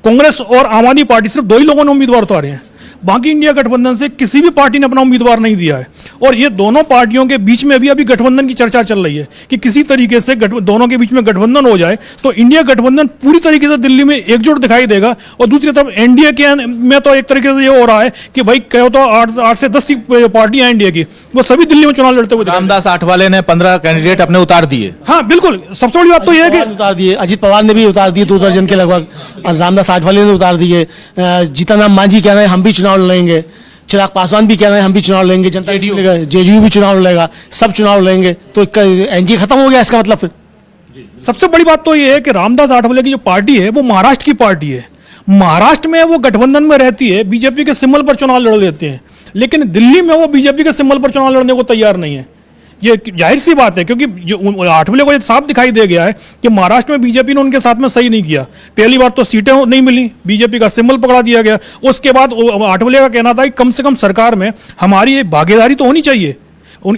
कांग्रेस और आम आदमी पार्टी सिर्फ 2 ही लोगों ने उम्मीदवार उतारे हैं। बाकी इंडिया गठबंधन से किसी भी पार्टी ने अपना उम्मीदवार नहीं दिया है। और ये दोनों पार्टियों के बीच में भी अभी गठबंधन की चर्चा चल रही है कि किसी तरीके से दोनों के बीच में गठबंधन हो जाए तो इंडिया गठबंधन पूरी तरीके से दिल्ली में एकजुट दिखाई देगा। और दूसरी तरफ एनडीए के में तो एक तरीके से ये हो रहा है कि भाई कहो तो 8 से 10 पार्टियां एनडीए की वो सभी दिल्ली में चुनाव लड़ते हुए। रामदास आठवले ने 15 कैंडिडेट अपने उतार दिए। हाँ बिल्कुल, सबसे बड़ी बात तो यह है कि उतार दिए, अजित पवार ने भी उतार दिए 2 दर्जन के लगभग, और रामदास आठवले ने उतार दिए। जीतन राम मांझी कह रहे हैं हम भी चुनाव लड़ेंगे, चिराग पासवान भी कह रहे हैं हम भी चुनाव लड़ेंगे, जनता जेडीयू भी चुनाव लड़ेगा, सब चुनाव लड़ेंगे। तो एनडीए खत्म हो गया इसका मतलब। फिर सबसे बड़ी बात तो यह है कि रामदास आठवले की जो पार्टी है वो महाराष्ट्र की पार्टी है। महाराष्ट्र में वो गठबंधन में रहती है, बीजेपी के सिंबल पर चुनाव लड़ लेते हैं, लेकिन दिल्ली में वो बीजेपी के सिंबल पर चुनाव लड़ने को तैयार नहीं है। ये जाहिर सी बात है क्योंकि जो आठवले को ये साफ दिखाई दे गया है कि महाराष्ट्र में बीजेपी ने उनके साथ में सही नहीं किया। पहली बार तो सीटें नहीं मिली, बीजेपी का सिंबल पकड़ा दिया गया। उसके बाद आठवले का कहना था कि कम से कम सरकार में हमारी भागीदारी तो होनी चाहिए।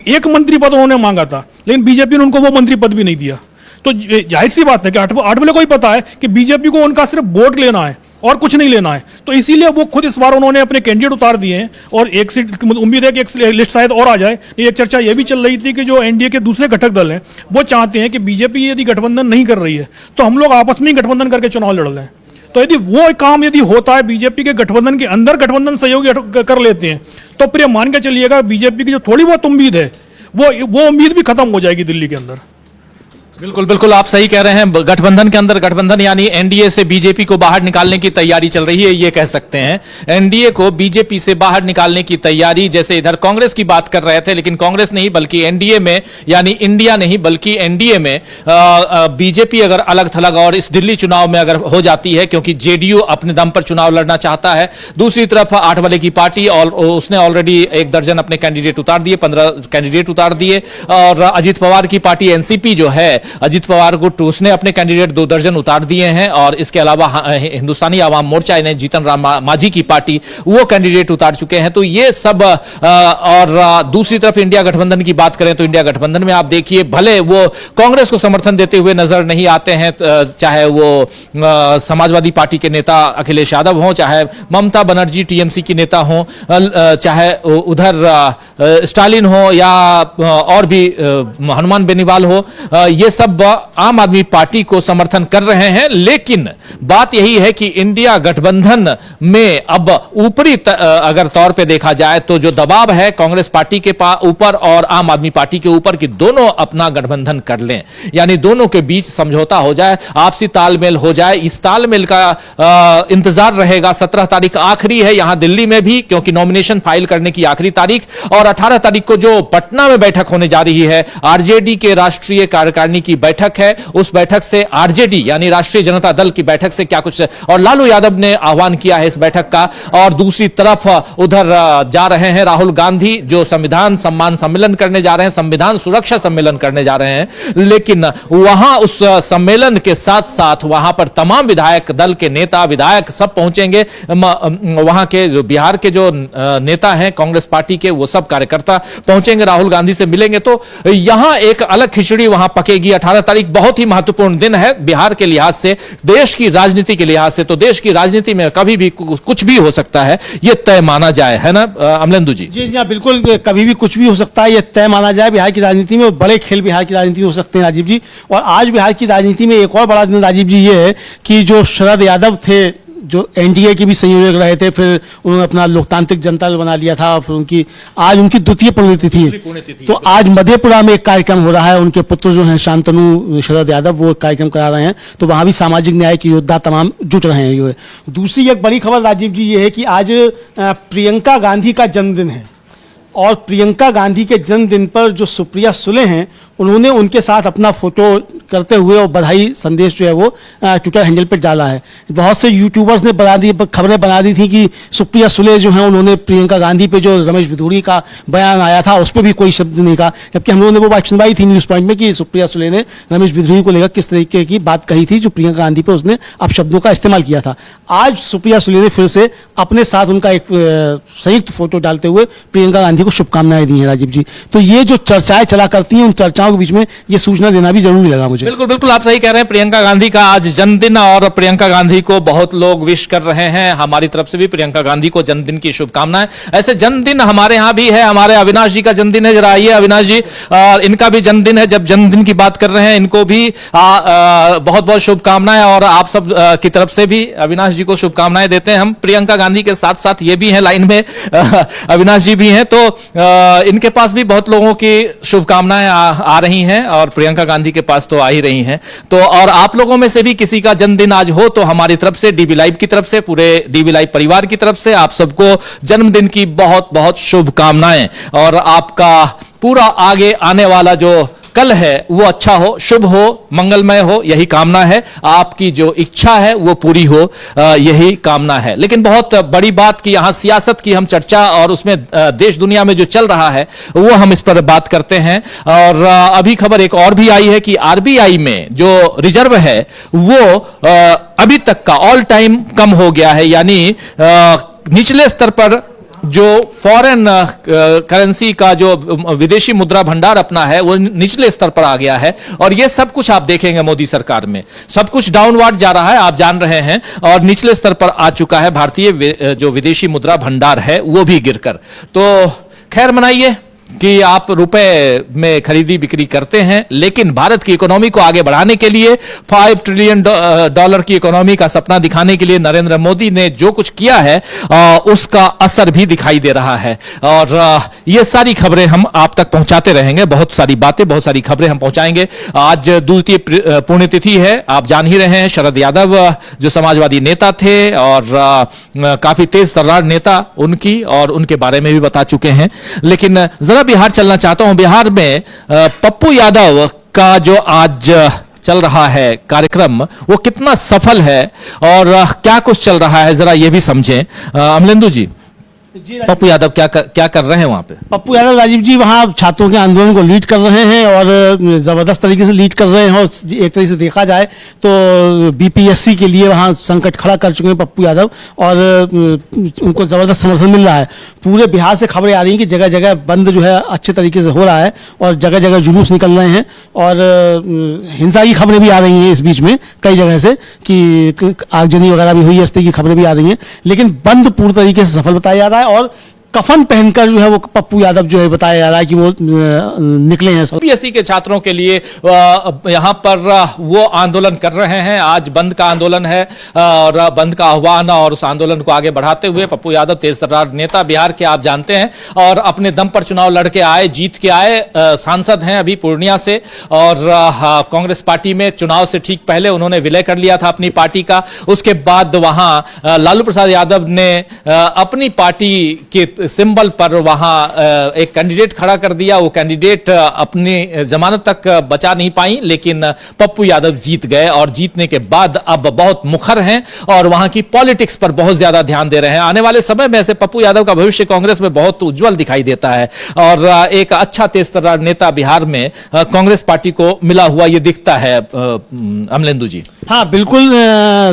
एक मंत्री पद उन्होंने मांगा था, लेकिन बीजेपी ने उनको वो मंत्री पद भी नहीं दिया। तो जाहिर सी बात है कि आठवले को ही पता है कि बीजेपी को उनका सिर्फ वोट लेना है और कुछ नहीं लेना है। तो इसीलिए वो खुद इस बार उन्होंने अपने कैंडिडेट उतार दिए हैं। और एक सीट उम्मीद है कि एक लिस्ट शायद और आ जाए। एक चर्चा ये भी चल रही थी कि जो एनडीए के दूसरे घटक दल हैं वो चाहते हैं कि बीजेपी यदि गठबंधन नहीं कर रही है तो हम लोग आपस में ही गठबंधन करके चुनाव लड़ लें। तो यदि वो काम यदि होता है, बीजेपी के गठबंधन के अंदर गठबंधन सहयोगी कर लेते हैं तो फिर मान के चलिएगा बीजेपी की जो थोड़ी बहुत उम्मीद है वो उम्मीद भी खत्म हो जाएगी दिल्ली के अंदर। बिल्कुल बिल्कुल, आप सही कह रहे हैं। गठबंधन के अंदर गठबंधन यानी एनडीए से बीजेपी को बाहर निकालने की तैयारी चल रही है, ये कह सकते हैं। एनडीए को बीजेपी से बाहर निकालने की तैयारी, जैसे इधर कांग्रेस की बात कर रहे थे, लेकिन कांग्रेस नहीं बल्कि एनडीए में, यानी इंडिया नहीं बल्कि एनडीए में बीजेपी अगर अलग थलग और इस दिल्ली चुनाव में अगर हो जाती है, क्योंकि जेडीयू अपने दम पर चुनाव लड़ना चाहता है। दूसरी तरफ आठवले की पार्टी और उसने ऑलरेडी 1 दर्जन अपने कैंडिडेट उतार दिए, 15 कैंडिडेट उतार दिए। और अजित पवार की पार्टी एनसीपी जो है, अजित पवार गुट, उसने अपने कैंडिडेट 2 दर्जन उतार दिए हैं। और इसके अलावा हिंदुस्तानी आवाम मोर्चा ने जीतन राम मांझी की पार्टी वो कैंडिडेट उतार चुके हैं। तो ये सब और दूसरी तरफ इंडिया गठबंधन की बात करें तो इंडिया गठबंधन में आप देखिए भले वो कांग्रेस को समर्थन देते हुए नजर नहीं आते हैं, चाहे वो समाजवादी पार्टी के नेता अखिलेश यादव हों, चाहे ममता बनर्जी टीएमसी की नेता हों, चाहे उधर स्टालिन हो या और भी हनुमान बेनीवाल हो, ये सब आम आदमी पार्टी को समर्थन कर रहे हैं। लेकिन बात यही है कि इंडिया गठबंधन में अब ऊपरी अगर तौर पे देखा जाए तो जो दबाव है कांग्रेस पार्टी के ऊपर और आम आदमी पार्टी के ऊपर कि दोनों अपना गठबंधन कर लें, यानी दोनों के बीच समझौता हो जाए, आपसी तालमेल हो जाए। इस तालमेल का इंतजार रहेगा। 17 तारीख आखिरी है यहां दिल्ली में भी, क्योंकि नॉमिनेशन फाइल करने की आखिरी तारीख, और 18 तारीख को जो पटना में बैठक होने जा रही है आरजेडी के राष्ट्रीय कार्यकारिणी की बैठक है, उस बैठक से आरजेडी यानी राष्ट्रीय जनता दल की बैठक से क्या कुछ, और लालू यादव ने आह्वान किया है इस बैठक का। और दूसरी तरफ उधर जा रहे हैं राहुल गांधी, जो संविधान सम्मान सम्मेलन करने जा रहे हैं, संविधान सुरक्षा सम्मेलन करने जा रहे हैं। लेकिन वहां उस सम्मेलन के साथ साथ वहां पर तमाम विधायक दल के नेता विधायक सब पहुंचेंगे। वहां के जो बिहार के जो नेता हैं कांग्रेस पार्टी के, वो सब कार्यकर्ता पहुंचेंगे, राहुल गांधी से मिलेंगे। तो यहां एक अलग खिचड़ी वहां पकेगी। 18 तारीख बहुत ही महत्वपूर्ण दिन है बिहार के लिहाज से, देश की राजनीति के लिहाज से। तो देश की राजनीति में कभी भी कुछ भी हो सकता है, यह तय माना जाए, है ना अमलेंदु जी? जी हाँ, बिल्कुल, कभी भी कुछ भी हो सकता है, यह तय माना जाए। बिहार की राजनीति में बड़े खेल बिहार की राजनीति में हो सकते हैं राजीव जी। और आज बिहार की राजनीति में एक और बड़ा दिन राजीव जी ये है कि जो शरद यादव थे, जो एनडीए के भी संयोजक रहे थे, फिर उन्होंने अपना लोकतांत्रिक जनता दल बना लिया था, फिर आज उनकी द्वितीय पुण्यतिथि थी। तो आज मधेपुरा में एक कार्यक्रम हो रहा है, उनके पुत्र जो हैं शांतनु शरद यादव, वो कार्यक्रम करा रहे हैं। तो वहां भी सामाजिक न्याय के योद्धा तमाम जुट रहे हैं। ये दूसरी एक बड़ी खबर राजीव जी ये है कि आज प्रियंका गांधी का जन्मदिन है, और प्रियंका गांधी के जन्मदिन पर जो सुप्रिया सुले हैं, उन्होंने उनके साथ अपना फोटो करते हुए और बधाई संदेश जो है वो ट्विटर हैंडल पर डाला है। बहुत से यूट्यूबर्स ने खबरें बना दी थी कि सुप्रिया सुले जो हैं उन्होंने प्रियंका गांधी पे जो रमेश बिधूड़ी का बयान आया था उस पर भी कोई शब्द नहीं कहा, जबकि हम लोगों ने वो बात सुनवाई थी न्यूज़ पॉइंट में कि सुप्रिया सुले ने रमेश बिधूड़ी को लेकर किस तरीके की बात कही थी, जो प्रियंका गांधी पे उसने अपशब्दों का इस्तेमाल किया था। आज सुप्रिया सुले ने फिर से अपने साथ उनका एक संयुक्त फोटो डालते हुए प्रियंका गांधी को शुभकामनाएं दी हैं राजीव जी। तो ये जो चर्चाएं चला करती हैं, उन चर्चाओं के बीच में ये सूचना देना भी जरूरी लगा मुझे। बिल्कुल बिल्कुल, आप सही कह रहे हैं। प्रियंका गांधी का आज जन्मदिन, और प्रियंका गांधी को बहुत लोग विश कर रहे हैं। हमारी तरफ से भी प्रियंका गांधी को जन्मदिन की शुभकामनाएं। ऐसे जन्मदिन हमारे यहाँ भी है, हमारे अविनाश जी का जन्मदिन है। जरा आइए अविनाश जी, और इनका भी जन्मदिन है। जब जन्मदिन की बात कर रहे हैं, इनको भी बहुत बहुत शुभकामनाएं, और आप सब की तरफ से भी अविनाश जी को शुभकामनाएं देते हैं हम। प्रियंका गांधी के साथ साथ ये भी है लाइन में, अविनाश जी भी हैं, तो इनके पास भी बहुत लोगों की शुभकामनाएं आ रही हैं, और प्रियंका गांधी के पास तो आ ही रही हैं। तो और आप लोगों में से भी किसी का जन्मदिन आज हो तो हमारी तरफ से, डीबी लाइव की तरफ से, पूरे डीबी लाइव परिवार की तरफ से आप सबको जन्मदिन की बहुत बहुत शुभकामनाएं। और आपका पूरा आगे आने वाला जो कल है वो अच्छा हो, शुभ हो, मंगलमय हो, यही कामना है। आपकी जो इच्छा है वो पूरी हो, यही कामना है। लेकिन बहुत बड़ी बात कि यहां सियासत की हम चर्चा, और उसमें देश दुनिया में जो चल रहा है वो हम इस पर बात करते हैं। और अभी खबर एक और भी आई है कि आरबीआई में जो रिजर्व है वो अभी तक का ऑल टाइम कम हो गया है, यानी निचले स्तर पर जो फॉरेन करेंसी का जो विदेशी मुद्रा भंडार अपना है वो निचले स्तर पर आ गया है। और ये सब कुछ आप देखेंगे मोदी सरकार में, सब कुछ डाउनवर्ड जा रहा है, आप जान रहे हैं, और निचले स्तर पर आ चुका है भारतीय जो विदेशी मुद्रा भंडार है वो भी गिरकर। तो खैर मनाइए कि आप रुपए में खरीदी बिक्री करते हैं, लेकिन भारत की इकोनॉमी को आगे बढ़ाने के लिए, 5 ट्रिलियन डॉलर की इकोनॉमी का सपना दिखाने के लिए नरेंद्र मोदी ने जो कुछ किया है उसका असर भी दिखाई दे रहा है। और ये सारी खबरें हम आप तक पहुंचाते रहेंगे, बहुत सारी बातें, बहुत सारी खबरें हम पहुंचाएंगे। आज द्वितीय पुण्यतिथि है, आप जान ही रहे हैं। शरद यादव जो समाजवादी नेता थे और काफी तेज तर्रार नेता, उनकी और उनके बारे में भी बता चुके हैं। लेकिन बिहार चलना चाहता हूं। बिहार में पप्पू यादव का जो आज चल रहा है कार्यक्रम, वो कितना सफल है और क्या कुछ चल रहा है, जरा ये भी समझें अमलेंदु जी। पप्पू यादव क्या कर रहे हैं वहां पे? पप्पू यादव राजीव जी वहां छात्रों के आंदोलन को लीड कर रहे हैं, और जबरदस्त तरीके से लीड कर रहे हैं। और एक तरीके से देखा जाए तो बीपीएससी के लिए वहां संकट खड़ा कर चुके हैं पप्पू यादव, और उनको जबरदस्त समर्थन मिल रहा है। पूरे बिहार से खबरें आ रही हैं कि जगह जगह बंद जो है अच्छे तरीके से हो रहा है, और जगह जगह जुलूस निकल रहे हैं, और हिंसा की खबरें भी आ रही हैं इस बीच में कई जगह से, कि आगजनी वगैरह भी हुई है, इस तरह की खबरें भी आ रही हैं। लेकिन बंद पूरी तरीके से सफल बताया जा रहा है, और कफन पहनकर जो है वो पप्पू यादव जो है बताया जा रहा है कि वो निकले हैं। यूपीएससी के छात्रों के लिए यहां पर वो आंदोलन कर रहे हैं। आज बंद का आंदोलन है, और बंद का आह्वान, और उस आंदोलन को आगे बढ़ाते हुए पप्पू यादव तेज तर्रार नेता बिहार के, आप जानते हैं, और अपने दम पर चुनाव लड़के आए, जीत के आए, सांसद हैं अभी पूर्णिया से। और कांग्रेस पार्टी में चुनाव से ठीक पहले उन्होंने विलय कर लिया था अपनी पार्टी का। उसके बाद वहां लालू प्रसाद यादव ने अपनी पार्टी के सिंबल पर वहां एक कैंडिडेट खड़ा कर दिया। वो कैंडिडेट अपनी जमानत तक बचा नहीं पाई, लेकिन पप्पू यादव जीत गए और जीतने के बाद अब बहुत मुखर हैं और वहां की पॉलिटिक्स पर बहुत ज्यादा ध्यान दे रहे हैं। आने वाले समय में से पप्पू यादव का भविष्य कांग्रेस में बहुत उज्जवल दिखाई देता है और एक अच्छा तेज-तर्रार नेता बिहार में कांग्रेस पार्टी को मिला हुआ ये दिखता है। अमलेंदु जी। हाँ बिल्कुल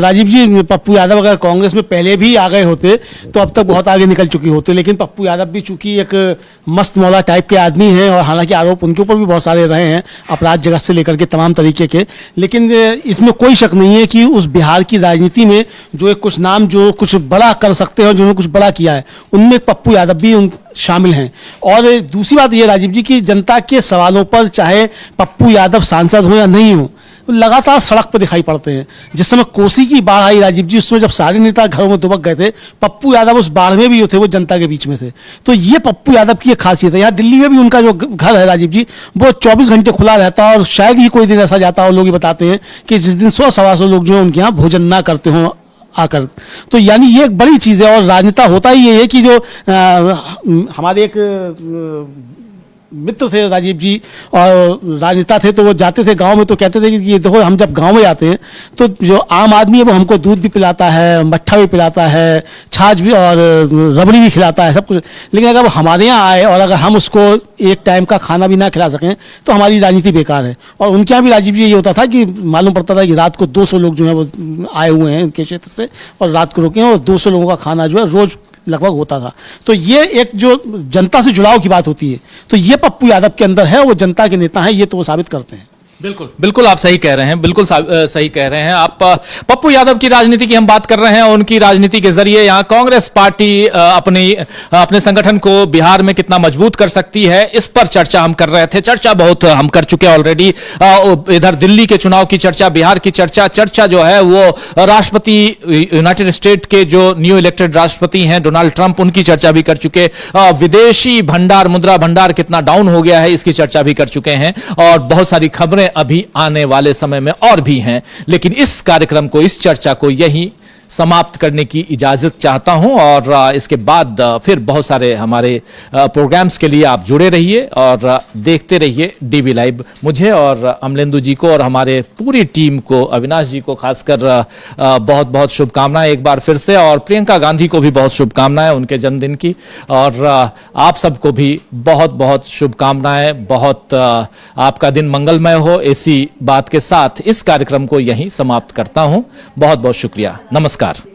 राजीव जी, पप्पू यादव अगर कांग्रेस में पहले भी आ गए होते तो अब तक बहुत आगे निकल चुकी होते, लेकिन पप्पू यादव भी चूंकि एक मस्त मौला टाइप के आदमी हैं और हालांकि आरोप उनके ऊपर भी बहुत सारे रहे हैं अपराध जगत से लेकर के तमाम तरीके के, लेकिन इसमें कोई शक नहीं है कि उस बिहार की राजनीति में जो एक कुछ नाम जो कुछ बड़ा कर सकते हैं और जिन्होंने कुछ बड़ा किया है उनमें पप्पू यादव भी शामिल हैं। और दूसरी बात ये राजीव जी की जनता के सवालों पर चाहे पप्पू यादव सांसद हो या नहीं हो लगातार सड़क पर दिखाई पड़ते हैं। जिस समय कोसी की बाढ़ आई राजीव जी, उसमें जब सारे नेता घरों में दुबक गए थे, पप्पू यादव उस बाढ़ में भी जो थे वो जनता के बीच में थे। तो ये पप्पू यादव की एक खासियत है। यहाँ दिल्ली में भी उनका जो घर है राजीव जी वो 24 घंटे खुला रहता है और शायद ही कोई दिन ऐसा जाता हो, लोग ये बताते हैं कि जिस दिन 100-125 लोग जो है उनके यहाँ भोजन ना करते हों आकर। तो यानी ये एक बड़ी चीज़ है और राजनेता होता ही ये है कि जो हमारे एक मित्र थे राजीव जी और राजनेता थे, तो वो जाते थे गांव में तो कहते थे कि ये देखो हम जब गांव में जाते हैं तो जो आम आदमी है वो हमको दूध भी पिलाता है, मट्ठा भी पिलाता है, छाछ भी और रबड़ी भी खिलाता है, सब कुछ। लेकिन अगर वो हमारे यहाँ आए और अगर हम उसको एक टाइम का खाना भी ना खिला सकें तो हमारी राजनीति बेकार है। और उनके यहाँ भी राजीव जी ये होता था कि मालूम पड़ता था कि रात को 200 लोग जो है वो आए हुए हैं उनके क्षेत्र से और रात को रुके हैं और 200 लोगों का खाना जो है रोज लगभग होता था। तो ये एक जो जनता से जुड़ाव की बात होती है तो ये पप्पू यादव के अंदर है, वो जनता के नेता हैं, ये तो वो साबित करते हैं। बिल्कुल बिल्कुल आप सही कह रहे हैं, बिल्कुल सही कह रहे हैं आप। पप्पू यादव की राजनीति की हम बात कर रहे हैं। उनकी राजनीति के जरिए यहाँ कांग्रेस पार्टी अपने संगठन को बिहार में कितना मजबूत कर सकती है, इस पर चर्चा हम कर रहे थे। चर्चा बहुत हम कर चुके हैं ऑलरेडी। इधर दिल्ली के चुनाव की चर्चा, बिहार की चर्चा जो है वो राष्ट्रपति यूनाइटेड स्टेट के जो न्यू इलेक्टेड राष्ट्रपति हैं डोनाल्ड ट्रंप, उनकी चर्चा भी कर चुके। विदेशी भंडार, मुद्रा भंडार कितना डाउन हो गया है इसकी चर्चा भी कर चुके हैं और बहुत सारी खबरें अभी आने वाले समय में और भी हैं। लेकिन इस कार्यक्रम को, इस चर्चा को यही समाप्त करने की इजाजत चाहता हूं और इसके बाद फिर बहुत सारे हमारे प्रोग्राम्स के लिए आप जुड़े रहिए और देखते रहिए डीवी लाइव। मुझे और अमलेंदु जी को और हमारे पूरी टीम को, अविनाश जी को खासकर बहुत बहुत शुभकामनाएं एक बार फिर से, और प्रियंका गांधी को भी बहुत शुभकामनाएं उनके जन्मदिन की, और आप सबको भी बहुत बहुत शुभकामनाएं। बहुत आपका दिन मंगलमय हो। इसी बात के साथ इस कार्यक्रम को यहीं समाप्त करता हूं। बहुत बहुत शुक्रिया। नमस्कार।